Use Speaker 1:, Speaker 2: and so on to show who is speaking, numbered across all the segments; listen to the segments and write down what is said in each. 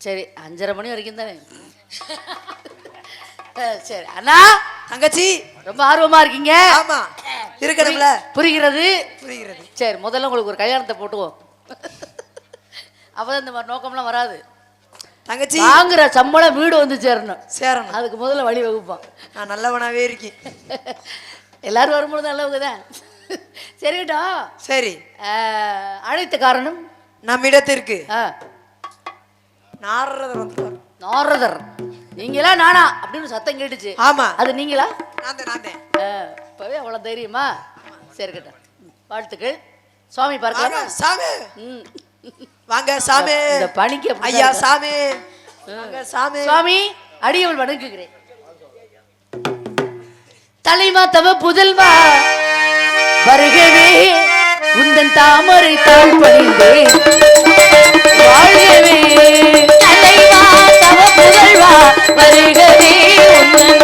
Speaker 1: சரி 5:30 மணி வரைக்கும் தானே. சரி அண்ணா
Speaker 2: தங்கச்சி
Speaker 1: ரொம்ப ஆர்வமா இருக்கீங்க.
Speaker 2: ஆமா இருக்கணும்ல.
Speaker 1: புரிகிறது
Speaker 2: புரிகிறது.
Speaker 1: சரி முதல்ல உங்களுக்கு ஒரு கல்யாணத்தை போட்டுவோம். அப்பதான் இந்த மாதிரி நோக்கம்லாம் வராது.
Speaker 2: தங்கச்சி
Speaker 1: வாங்குற சம்பளம் வீடு வந்து சேரணும்.
Speaker 2: அதுக்கு
Speaker 1: முதல்ல வழி வகுப்பான்.
Speaker 2: நான் நல்லவனாவே இருக்கேன்.
Speaker 1: எல்லாரும் வரும்போது நல்லவங்க தான். சரிடா.
Speaker 2: சரி
Speaker 1: அழைத்த காரணம்
Speaker 2: நம்மிடத்திற்கு நாரதர் வந்தார்.
Speaker 1: நாரதர் நீங்களா நானா அப்படின்னு சத்தம் கேட்டுச்சு.
Speaker 2: ஆமா
Speaker 1: அது நீங்களா?
Speaker 2: நான்
Speaker 1: இப்பவே அவ்வளவு தைரியமா? சரி கேட்ட வாழ்த்துக்கள். சுவாமி பார்க்கலாம்.
Speaker 2: சாமி வாங்க சாமி.
Speaker 1: இந்த பணிக்கு
Speaker 2: ஐயா சாமி வாங்க சாமி.
Speaker 1: சுவாமி அடியவள் வணங்குகிறேன். தலைமா தவ புதல்வா வருகவே உந்தன் தாமரை தாழ் பணிந்தே வாழ்கவே. தலைவா தவ புதல்வா வருகவே உந்தன்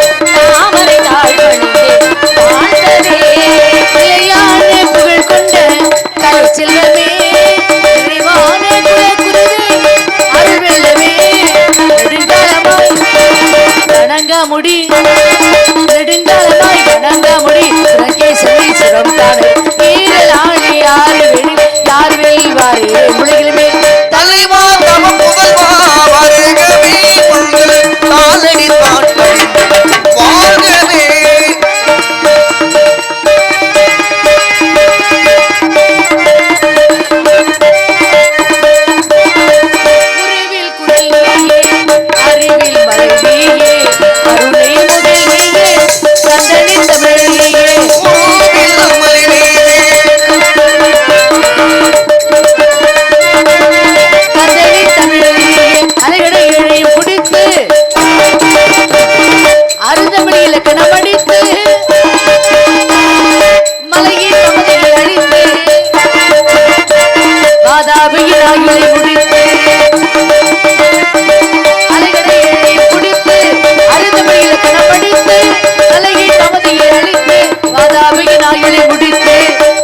Speaker 1: தாமரை தாழ் பணிந்தே வாழ்கவே. நிலையான புகழ் கொண்ட கலை செல்வமே நிறைவான குலகுருவே அருள்வெள்ளமே நெடுங்காலமாய் வணங்காமுடி நெடுங்காலமாய் வணங்காமுடி உனக்கே சொல்லி சிரம் தானே ஈரல் ஆணி யாரு வெளி யார் வெல்வாரே முளைகளுமே.
Speaker 3: தலைவா தவ புதல்வா வருகவே உங்கள் காலடி தாட்கள் வாழ்கவே.
Speaker 1: உறவில் குடியே அறிவில் மலையே அருளை முதலியே சந்தனி தமிழியே
Speaker 3: பூவில் அமளிலே
Speaker 1: கந்தனி தமிழியே அலைகடை இழையும் குடித்து அருந்தமிழ் இலக்கணம் அடித்து மலையின் கமதையை அழித்து வாதாபியின் ஆகியை முடித்து அலைகடை இழையும் குடித்து அருந்தமிழ் இலக்கணம் அடித்து மலையின் கமதையை அழித்து வாதாபியின் ஆகியை முடித்து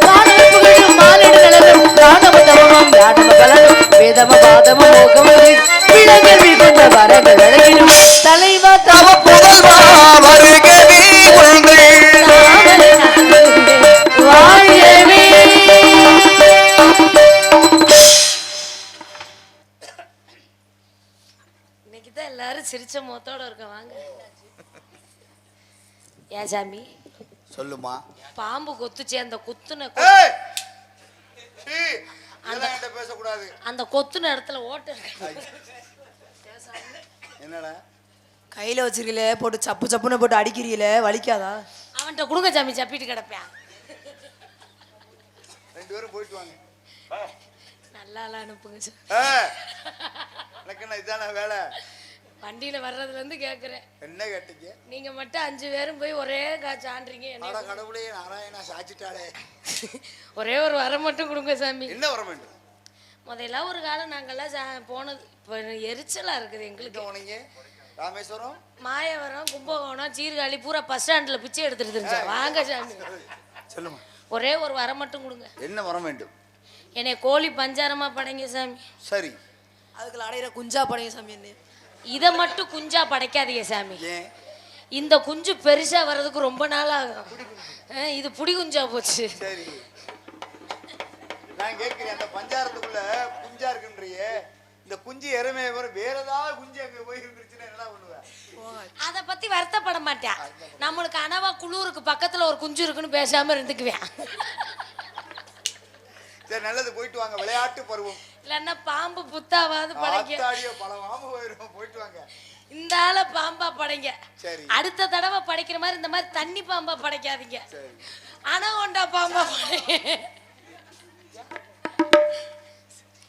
Speaker 1: வானவர் புகழும் மானிட நலனும் ராணவ தவமும் ராணவ பலனும் வேதம பாதமும் மோகமும் விலங்கல் கொண்ட வரங்கள் வழங்கிடும் தலைவா
Speaker 3: தவ புதல்வா வருகவே உங்கள்
Speaker 1: தாமரை வாழ்கவே.
Speaker 4: இன்னைக்கு தான் எல்லாரும் சிரிச்ச முகத்தோட இருக்க. வாங்க ஏன் சாமி
Speaker 3: சொல்லுமா.
Speaker 4: பாம்பு கொத்துச்சு. அந்த குத்துன
Speaker 3: பேசக்கூடாது.
Speaker 4: அந்த கொத்துன இடத்துல ஓட்ட இருக்கு.
Speaker 3: என்னடா
Speaker 2: கையில வச்சிருக்கீல போட்டு சப்பு சப்புன்னு போட்டு அடிக்கிறீல வலிக்காதா?
Speaker 4: அவன்கிட்ட கொடுங்க சாமி சப்பிட்டு கிடப்பேன்.
Speaker 3: 2 பேரும் போயிட்டு வாங்க.
Speaker 4: நல்லா அனுப்புங்க சார்.
Speaker 3: எனக்கு என்ன இதான வேலை?
Speaker 4: வண்டியில வர்றதுல இருந்து கேக்குறேன்.
Speaker 3: என்ன கேட்டீங்க?
Speaker 4: நீங்க மட்டும் 5 பேரும் போய் ஒரே சான்றீங்க.
Speaker 3: அட கடவுளே நாராயணா சாச்சிட்டாளே.
Speaker 4: ஒரே ஒரு வரம் மட்டும் கொடுங்க சாமி.
Speaker 3: என்ன வர வேண்டும்?
Speaker 4: முதல்ல ஒரு காலம் நாங்கெல்லாம் போனது இப்போ எரிச்சலா இருக்குது எங்களுக்கு.
Speaker 3: போனீங்க ராமேஸ்வரம்
Speaker 4: மாயவரம் கும்பகோணம் சீர்காழி பூரா பஸ் ஸ்டாண்ட்ல பிச்சை எடுத்துட்டு இருந்துச்சா. வாங்க சாமி
Speaker 3: சொல்லுமா.
Speaker 4: ஒரே ஒரு வரம் மட்டும் கொடுங்க.
Speaker 3: என்ன வர வேண்டும்?
Speaker 4: என்னை கோழி பஞ்சாரமா படைங்க சாமி.
Speaker 3: சரி
Speaker 2: அதுக்குள்ள அடையிற குஞ்சா படைங்க சாமி. என்ன
Speaker 4: இதை மட்டும் குஞ்சா படைக்காதீங்க சாமி.
Speaker 3: ஏன்?
Speaker 4: இந்த குஞ்சு பெருசா வர்றதுக்கு ரொம்ப நாள் ஆகும். இது புடி குஞ்சா போச்சு.
Speaker 3: சரி நான் கேட்கிறேன், அந்த பஞ்சாரத்துக்குள்ள குஞ்சா இருக்குன்றியே, இந்த குஞ்சு எருமையை வேற ஏதாவது குஞ்சு அங்க போய் இருந்துச்சுன்னா என்ன பண்ணுவேன்?
Speaker 4: அதை பத்தி வருத்தப்பட மாட்டேன். நம்மளுக்கு அனவா குளூருக்கு பக்கத்துல ஒரு குஞ்சு இருக்குன்னு பேசாம இருந்துக்குவேன்.
Speaker 3: சரி நல்லது, போயிட்டு வாங்க. விளையாட்டு பருவம்.
Speaker 4: இல்லன்னா பாம்பு புத்தாவாது படைங்க.
Speaker 3: பல பாம்பு போயிடும். போயிட்டு வாங்க.
Speaker 4: இந்த ஆள பாம்பா படைங்க.
Speaker 3: சரி
Speaker 4: அடுத்த தடவை படைக்கிற மாதிரி இந்த மாதிரி தண்ணி பாம்பா படைக்காதீங்க. அனகொண்டா பாம்பா படைங்க.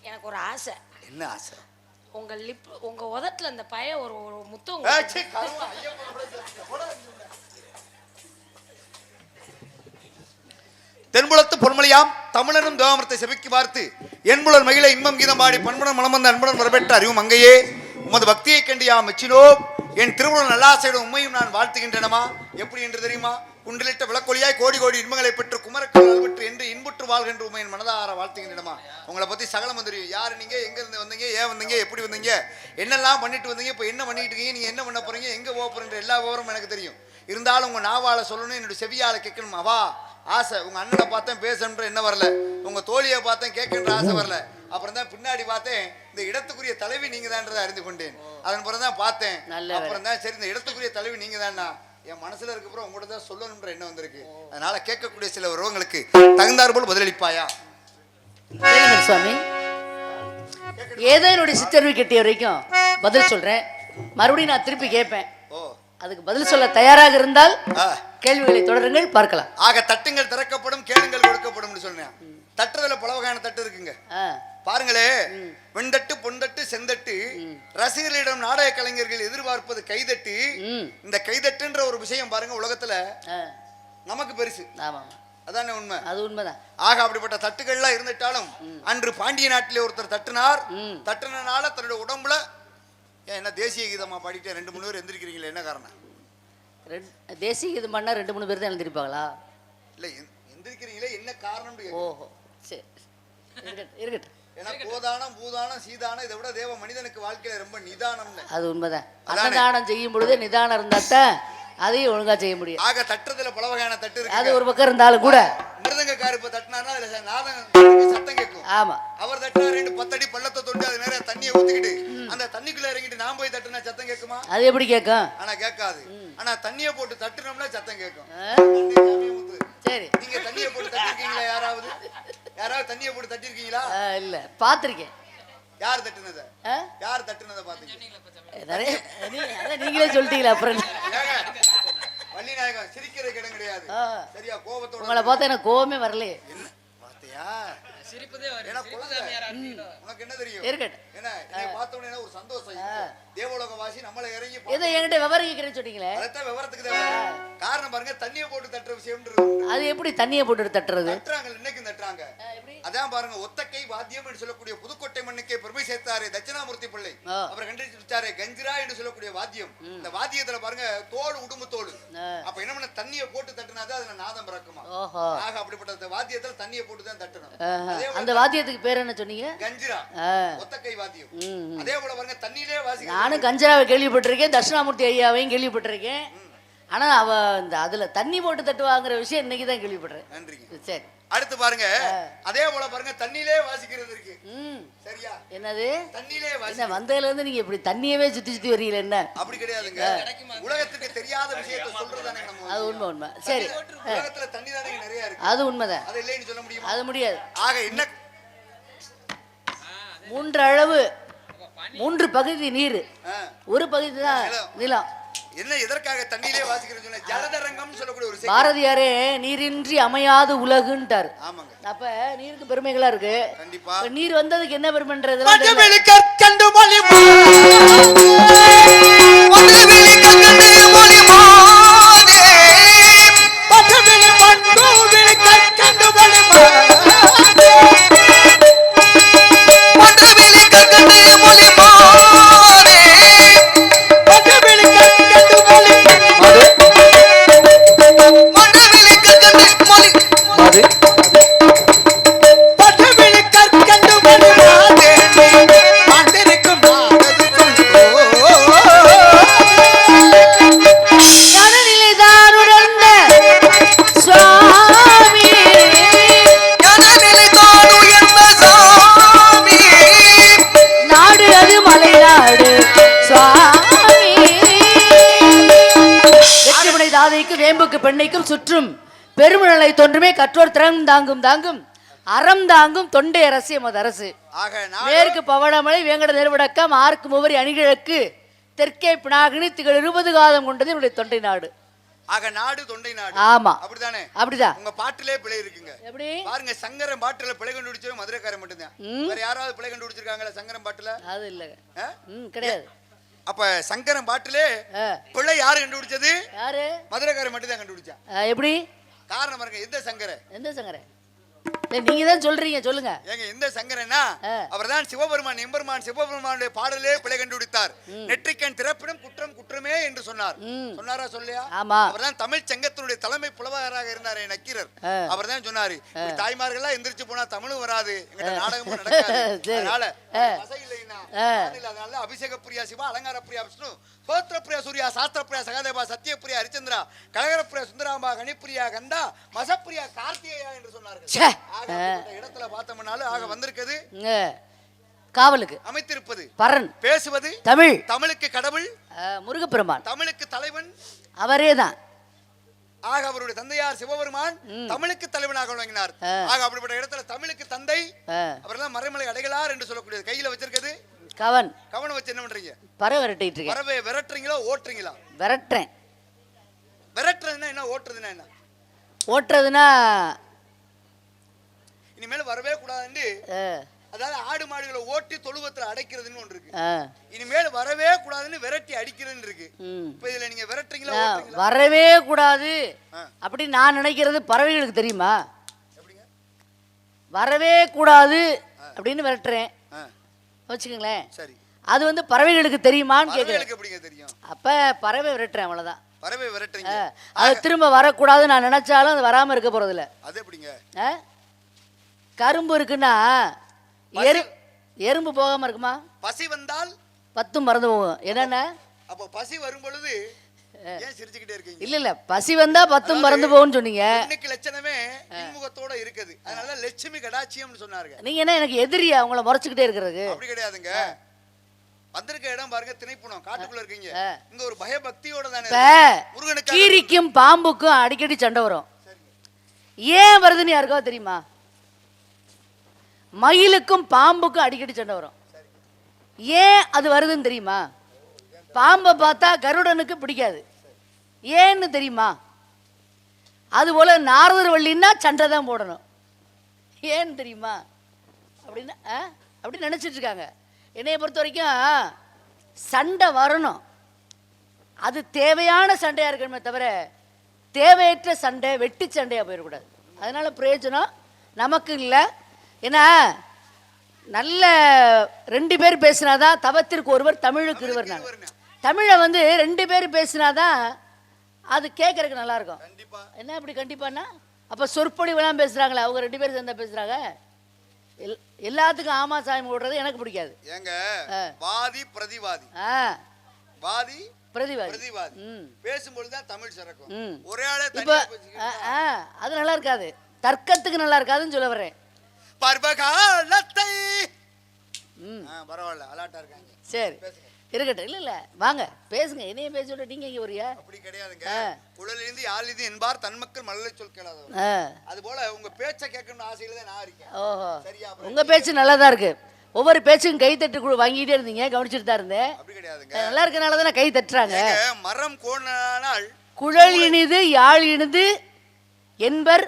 Speaker 4: எனக்கு ஒரு ஆசை.
Speaker 3: என்ன ஆசை?
Speaker 4: உங்க உதட்டுல அந்த பய ஒரு முத்தம்.
Speaker 3: தென்புலத்து பொன்மொழியாம் தமிழனும் தேவாமிரத்தை செவிக்கு பார்த்து என்புலர் மகிழ இன்பம் கீதம் பாடி பண்புடன் மனமந்த அன்புடன் வரப்பெற்ற அறிவும் அங்கையே உமது பக்தியை கண்டு யாம் மெச்சினோம். என் திருவுருள் நல்லாசையுடன் உண்மையும் நான் வாழ்த்துகின்றனமா. எப்படி என்று தெரியுமா? குன்றிலிட்ட விளக்கொலியாய் கோடி கோடி இன்பங்களை பெற்று குமரக்கல் பெற்று என்று இன்புற்று வாழ்கின்ற உண்மையின் மனதார வாழ்த்துகின்றமா. உங்களை பத்தி சகலம் தெரியும். யாரு நீங்க, எங்க இருந்து வந்தீங்க, ஏன் வந்தீங்க, எப்படி வந்தீங்க, என்னெல்லாம் பண்ணிட்டு வந்தீங்க, இப்போ என்ன பண்ணிட்டு இருக்கீங்க, நீங்க என்ன பண்ண போறீங்க, எங்க போக போறீங்க, எல்லா விவரமும் எனக்கு தெரியும். இருந்தாலும் உங்க நாவால சொல்லணும், என்னுடைய செவியால கேட்கணும். அவா ஆசை. உங்க அண்ணனை பார்த்தேன் பேசன்ற என்ன வரல, உங்க தோழியை பார்த்தேன் கேட்கின்ற ஆசை வரல. அப்புறம் தான் பின்னாடி பார்த்தேன் இந்த இடத்துக்குரிய தலைவி நீங்க தான்றதை அறிந்து கொண்டேன். அதன் பிறகு தான் பார்த்தேன். அப்புறம் தான் சரி இந்த இடத்துக்குரிய தலைவி நீங்க தானா என் மனசுல இருக்கப்பறம் உங்கள்கிட்ட தான் சொல்லணும்ன்ற எண்ணம் வந்திருக்கு. அதனால கேட்கக்கூடிய சில உறவுகளுக்கு தகுந்தார் போல் பதிலளிப்பாயா?
Speaker 1: சுவாமி, ஏதோ என்னுடைய சிற்றறிவு கெட்டிய வரைக்கும் பதில் சொல்றேன். மறுபடியும் நான் திருப்பி கேட்பேன். அதுக்கு பதில் சொல்ல தயாராக இருந்தால் கேள்விகளை தொடருங்கள், பார்க்கலாம்.
Speaker 3: ஆக தட்டுங்கள் திறக்கப்படும், கேளுங்கள் கொடுக்கப்படும் சொன்னேன். தட்டுறதுல பல வகையான தட்டு இருக்குங்க. பாருங்களே, வெண்தட்டு, பொன்தட்டு, செந்தட்டு. ரசிகர்களிடம் நாடக கலைஞர்கள் எதிர்பார்ப்பது கைதட்டு. இந்த கைதட்டுன்ற ஒரு விஷயம் பாருங்க உலகத்துல நமக்கு பெருசு. அதானே உண்மை? அது உண்மைதான். ஆக அப்படிப்பட்ட தட்டுகள்லாம் இருந்துட்டாலும் அன்று பாண்டிய நாட்டிலே ஒருத்தர் தட்டுனார். தட்டுனால தன்னுடைய உடம்புல என்ன தேசிய கீதமா பாடிட்டு 2-3 பேர் எந்திரிக்கிறீங்களே, என்ன காரணம்?
Speaker 1: தேசிய கீதம் பண்ணா 2-3 பேர் தான் எழுந்திருப்பாங்களா?
Speaker 3: இல்ல எந்திரிக்கிறீங்களே, என்ன காரணம்?
Speaker 1: ஓஹோ, சரி, இருக்கட்டும்.
Speaker 3: ஏன்னா கோதானம், பூதானம், சீதானம் இதை விட தேவ மனிதனுக்கு வாழ்க்கையில ரொம்ப நிதானம்.
Speaker 1: அது உண்மைதான். அன்னதானம் செய்யும் பொழுது நிதானம் இருந்தாத்தான் அதையும் ஒழுங்கா செய்ய முடியும்.
Speaker 3: ஆக தட்டுறதுல பல வகையான தட்டு இருக்கு.
Speaker 1: அது ஒரு பக்கம் இருந்தாலும் கூட
Speaker 3: மிருதங்கக்காரர் இப்ப தட்டினார்னா அதுல நாதம் சத்தம் கேட்கும்.
Speaker 1: ஆமா,
Speaker 3: அவர் தட்டினா 2 10 அடி பள்ளத்தை தொட்டு அது நிறைய தண்ணியை ஊத்திக்கிட்டு அந்த தண்ணிக்குள்ள இறங்கிட்டு நான் போய் தட்டுனா சத்தம் கேட்குமா?
Speaker 1: அது எப்படி கேட்கும்?
Speaker 3: ஆனா கேட்காது. ஆனா தண்ணியை போட்டு தட்டுனோம்னா சத்தம் கேட்கும்.
Speaker 1: சரி,
Speaker 3: நீங்க தண்ணியை போட்டு தட்டிருக்கீங்களா? யாராவது தண்ணியை போட்டு தட்டிருக்கீங்களா?
Speaker 1: இல்ல, பாத்திருக்கேன்.
Speaker 3: யார் தட்டுனத? யார் தட்டுனத பாத்தீங்க?
Speaker 1: நீங்களே சொல்லிட்டீங்களா? அப்புறம்
Speaker 3: வள்ளிநாயகம் சிரிக்கிறதுக்கு இடம் கிடையாது. சரியா? கோபத்தோட
Speaker 1: உங்களை பார்த்தா எனக்கு கோபமே வரலையே.
Speaker 3: பாத்தியா? உனக்கு என்ன தெரியும்? என்ன பார்த்த உடனே ஒரு சந்தோஷம். தேவலோக வாசி நம்மள இறங்கி
Speaker 1: ஏதோ என்கிட்ட விவரம் கேட்கிறேன்னு சொன்னீங்களே,
Speaker 3: அதான் விவரத்துக்கு காரணம் பாருங்க. தண்ணியை போட்டு தட்டுற விஷயம்.
Speaker 1: அது எப்படி தண்ணியை போட்டு தட்டுறது?
Speaker 3: தட்டுறாங்க, இன்னைக்கு தட்டுறாங்க. அதான் பாருங்க, ஒத்தக்கை வாத்தியம் என்று சொல்லக்கூடிய புதுக்கோட்டை மண்ணுக்கே பெருமை சேர்த்தாரு தட்சிணாமூர்த்தி பிள்ளை. அப்புறம் கண்டுபிடிச்சாரு கஞ்சிரா என்று சொல்லக்கூடிய வாத்தியம். இந்த வாத்தியத்துல பாருங்க தோல், உடும்பு தோல். அப்ப என்ன பண்ண, தண்ணியை போட்டு தட்டுனாதான் அதுல நாதம் பிறக்குமா. ஆக அப்படிப்பட்ட வாத்தியத்துல தண்ணியை போட்டு தான் தட்டணும்.
Speaker 1: அந்த வாத்தியத்துக்கு பேர் என்ன சொன்னீங்க?
Speaker 3: கஞ்சிரா, ஒத்தக்கை வாத்தியம். அதே போல பாருங்க தண்ணியிலே வாசி.
Speaker 1: நானும் கஞ்சராவை கேள்விப்பட்டிருக்கேன், தட்சிணாமூர்த்தி ஐயாவையும் கேள்விப்பட்டிருக்கேன். ஆனா அவ இந்த அதுல தண்ணி போட்டு தட்டுவாங்கிற விஷயம் இன்னைக்கு தான் கேள்விப்படுறேன்.
Speaker 3: நன்றிங்க.
Speaker 1: சரி,
Speaker 3: அடுத்து பாருங்க, அதே போல பாருங்க தண்ணியிலே வாசிக்கிறது இருக்கு. சரியா?
Speaker 1: என்னது?
Speaker 3: தண்ணியிலே வாசி.
Speaker 1: என்ன வந்ததுல இருந்து நீங்க இப்படி தண்ணியவே சுத்தி சுத்தி வரீங்களா? என்ன
Speaker 3: அப்படி கிடையாதுங்க. உலகத்துக்கு தெரியாத விஷயத்தை சொல்றதானே நம்ம.
Speaker 1: அது உண்மை. உண்மை. சரி,
Speaker 3: உலகத்துல தண்ணி தானே நிறைய இருக்கு.
Speaker 1: அது உண்மைதான்.
Speaker 3: அது இல்லைன்னு சொல்ல முடியுமா?
Speaker 1: அது முடியாது.
Speaker 3: ஆக என்ன
Speaker 1: 3 அளவு 3 பகுதி நீர், ஒரு பகுதி தான் நிலம்.
Speaker 3: என்ன எதற்காக தண்ணியிலே வாசிக்கிறேன்னு சொன்ன ஜலதரங்கம்னு சொல்லக்கூடிய ஒரு
Speaker 1: பாரதியாரே நீரின்றி அமையாது உலகுன்றார்.
Speaker 3: ஆமாங்க.
Speaker 1: அப்ப நீருக்கு பெருமைகளா இருக்கு.
Speaker 3: கண்டிப்பா.
Speaker 1: நீர் வந்ததுக்கு என்ன பெருமைன்றது? வேம்புக்கு பெண்ணைக்கும் சுற்றும் பெருமழலை தோன்றுமே கற்றோர் திறம் தாங்கும் தாங்கும் அறம் தாங்கும் தொண்டை அரசு எமது அரசு. மேற்கு பவளமலை வேங்கட நெருவடக்கம் ஆர்க்கு முவரி அணிகிழக்கு தெற்கே பினாகினி திகழ் 20 காதம் கொண்டது என்னுடைய தொண்டை நாடு.
Speaker 3: ஆக நாடு தொண்டை நாடு.
Speaker 1: ஆமா,
Speaker 3: அப்படிதானே?
Speaker 1: அப்படிதான்.
Speaker 3: உங்க பாட்டிலே பிழை இருக்குங்க.
Speaker 1: எப்படி
Speaker 3: பாருங்க, சங்கரன் பாட்டுல பிழை கண்டுபிடிச்சது மதுரைக்காரன் மட்டும்தான். வேற யாராவது பிழை கண்டுபிடிச்சிருக்காங்களா சங்கரன் பாட்டுல?
Speaker 1: அது இல்ல, கிடையாது.
Speaker 3: அப்ப சங்கரன் பாட்டிலே பிள்ளை யாரு கண்டுபிடிச்சது?
Speaker 1: யாரு?
Speaker 3: மதுரைக்காரன் மட்டும் தான் கண்டுபிடிச்சா.
Speaker 1: எப்படி?
Speaker 3: காரணம் பாருங்க, எந்த சங்கர?
Speaker 1: எந்த சங்கர? நீங்க தான் சொல்றீங்க, சொல்லுங்க.
Speaker 3: ஏங்க இந்த சங்கரனா அவர்தான் சிவபெருமான் எம்பெருமான் சிவபெருமானுடைய பாடலே பிழை கண்டுபிடித்தார். நெற்றிக்கண் திறப்பிடம் குற்றம் குற்றமே என்று சொன்னார். சொன்னாரா சொல்லையா?
Speaker 1: ஆமா.
Speaker 3: அவர்தான் தமிழ் சங்கத்தினுடைய தலைமை புலவராக இருந்தாரே நக்கீரர். அவர்தான் சொன்னாரு, தாய்மார்கள்லாம் எந்திரிச்சு போனா தமிழும் வராது, எங்கிட்ட நாடகமும் நடக்காது. அதனால பசை இல்லைன்னா அதனால அபிஷேக பிரியா சிவா, அலங்கார பிரியா விஷ்ணு, சோத்திர பிரியா சூர்யா, சாஸ்திர பிரியா சகாதேவா, சத்திய பிரியா ஹரிச்சந்திரா, கலகர பிரியா சுந்தராம்பா, கணிப்பிரியா கந்தா, மசப்பிரியா கார்த்திகேயா என்று சொன்னார்கள். இடத்துல பார்த்தோம்னாலும் ஆக வந்திருக்கிறது
Speaker 1: காவலுக்கு
Speaker 3: அமைத்திருப்பது
Speaker 1: பரன்,
Speaker 3: பேசுவது
Speaker 1: தமிழ்,
Speaker 3: தமிழுக்கு கடவுள்
Speaker 1: முருகப்பெருமான்,
Speaker 3: தமிழுக்கு தலைவன்
Speaker 1: அவரேதான்.
Speaker 3: ஆக அவருடைய தந்தையார் சிவபெருமான் தமிழுக்கு தலைவனாக வழங்கினார். ஆக அப்படிப்பட்ட இடத்துல தமிழுக்கு தந்தை அவர்தான் மறைமலை அடைகளார் என்று சொல்லக்கூடியது. கையில வச்சிருக்கிறது
Speaker 1: கவன்.
Speaker 3: கவனம் வச்சு என்ன பண்றீங்க?
Speaker 1: பறவை விரட்டிட்டு இருக்கேன்.
Speaker 3: பறவை விரட்டுறீங்களா ஓட்டுறீங்களா?
Speaker 1: விரட்டுறேன்.
Speaker 3: விரட்டுறதுன்னா என்ன, ஓட்டுறதுன்னா என்ன?
Speaker 1: ஓட்டுறதுன்னா
Speaker 3: இனிமேல் வரவே கூடாதுன்னு, அதாவது ஆடு மாடுகளை ஓட்டி தொழுவத்துல அடைக்கிறதுன்னு ஒன்று இருக்கு. இனிமேல் வரவே கூடாதுன்னு விரட்டி அடிக்கிறதுன்னு இருக்கு. இப்ப இதுல நீங்க விரட்டுறீங்களா ஓட்டுறீங்களா?
Speaker 1: வரவே கூடாது அப்படி நான் நினைக்கிறது பறவைகளுக்கு தெரியுமா? வரவே கூடாது அப்படின்னு விரட்டுறேன் வச்சுக்கோங்களேன்.
Speaker 3: சரி,
Speaker 1: அது வந்து பறவைகளுக்கு தெரியுமான்னு கேட்குறேன்.
Speaker 3: எப்படிங்க தெரியும்?
Speaker 1: அப்ப பறவை விரட்டுறேன், அவ்வளவுதான்.
Speaker 3: பறவை விரட்டுறீங்க,
Speaker 1: அது திரும்ப வரக்கூடாது நான் நினைச்சாலும் அது வராம இருக்க போறது இல்ல.
Speaker 3: அது எப்படிங்க?
Speaker 1: கரும்பு இருக்குன்னா எறும்பு போகாம இருக்குமா?
Speaker 3: பசி வந்தால்
Speaker 1: 10 மறந்து போகும். என்னன்னா
Speaker 3: அப்ப பசி வரும் பொழுது ஏன் சிரிச்சுக்கிட்டே இருக்கீங்க?
Speaker 1: இல்ல பசி வந்தா 10 மறந்து போகும்னு சொன்னீங்க.
Speaker 3: இன்னைக்கு லட்சணமே இன்முகத்தோட இருக்குது, அதனால லட்சுமி கடாட்சியம்னு சொன்னாருங்க.
Speaker 1: நீங்க என்ன எனக்கு எதிரியா உங்களை முறைச்சுக்கிட்டே இருக்கிறது?
Speaker 3: அப்படி கிடையாதுங்க. வந்திருக்க இடம் பாருங்க, திணைப்புணம் காட்டுக்குள்ள இருக்கீங்க. இங்க ஒரு பயபக்தியோட தானே முருகனுக்கு.
Speaker 1: கீரிக்கும் பாம்புக்கும் அடிக்கடி சண்டை வரும். ஏன் வருதுன்னு யாருக்கோ தெரியுமா? மயிலுக்கும் பாம்புக்கும் அடிக்கடி சண்டை வரும். ஏன் அது வருதுன்னு தெரியுமா? பாம்பை பார்த்தா கருடனுக்கு பிடிக்காது. ஏன்னு தெரியுமா? அதுபோல நாரதர் வள்ளின்னா சண்டை தான் போடணும். ஏன்னு தெரியுமா? அப்படின்னு அப்படி நினைச்சிட்டு இருக்காங்க. என்னைய பொறுத்த வரைக்கும் சண்டை வரணும், அது தேவையான சண்டையா இருக்கணுமே தவிர தேவையற்ற சண்டை வெட்டி சண்டையா போயிடக்கூடாது. அதனால பிரயோஜனம் நமக்கு இல்லை. ஏன்னா நல்ல 2 பேர் பேசினாதான் தவத்திற்கு ஒருவர் தமிழுக்கு இருவர். நான் தமிழை வந்து 2 பேர் பேசினாதான் அது கேட்கறதுக்கு நல்லா இருக்கும். என்ன அப்படி கண்டிப்பானா? அப்ப சொற்பொழிவெல்லாம் பேசுறாங்களே அவங்க 2 பேர் சேர்ந்தா பேசுறாங்க. எல்லாத்துக்கும் ஆமா சாமி ஓடுறது எனக்கு பிடிக்காது.
Speaker 3: ஏங்க வாதி பிரதிவாதி, வாதி பிரதிவாதி பேசும்போது தான் தமிழ் சிறக்கும். ஒரே ஆளே
Speaker 1: இப்ப அது நல்லா இருக்காது, தர்க்கத்துக்கு நல்லா இருக்காதுன்னு சொல்ல வர்றேன்.
Speaker 3: பர்வகாலத்தை பரவாயில்ல அலாட்டா இருக்காங்க.
Speaker 1: சரி இருக்கட்டும். இல்ல இல்ல வாங்க பேசுங்க, என்னைய பேச விட நீங்க இங்க வரியா?
Speaker 3: அப்படி கிடையாதுங்க. குழலிருந்து யாழிது என்பார் தன்மக்கள் மழலை சொல் கேளாதவர். அது போல உங்க பேச்சை கேட்கணும்னு ஆசையில தான் நான் இருக்கேன். ஓஹோ சரியா? உங்க
Speaker 1: பேச்சு நல்லா தான் இருக்கு. ஒவ்வொரு பேச்சுக்கும் கை தட்டு வாங்கிட்டே இருந்தீங்க, கவனிச்சுட்டு தான் இருந்தேன்.
Speaker 3: அப்படி கிடையாதுங்க,
Speaker 1: நல்லா இருக்கனால தானே கை தட்டுறாங்க.
Speaker 3: மரம் கோணானால்
Speaker 1: குழல் இனிது யாழ் இனிது என்பர்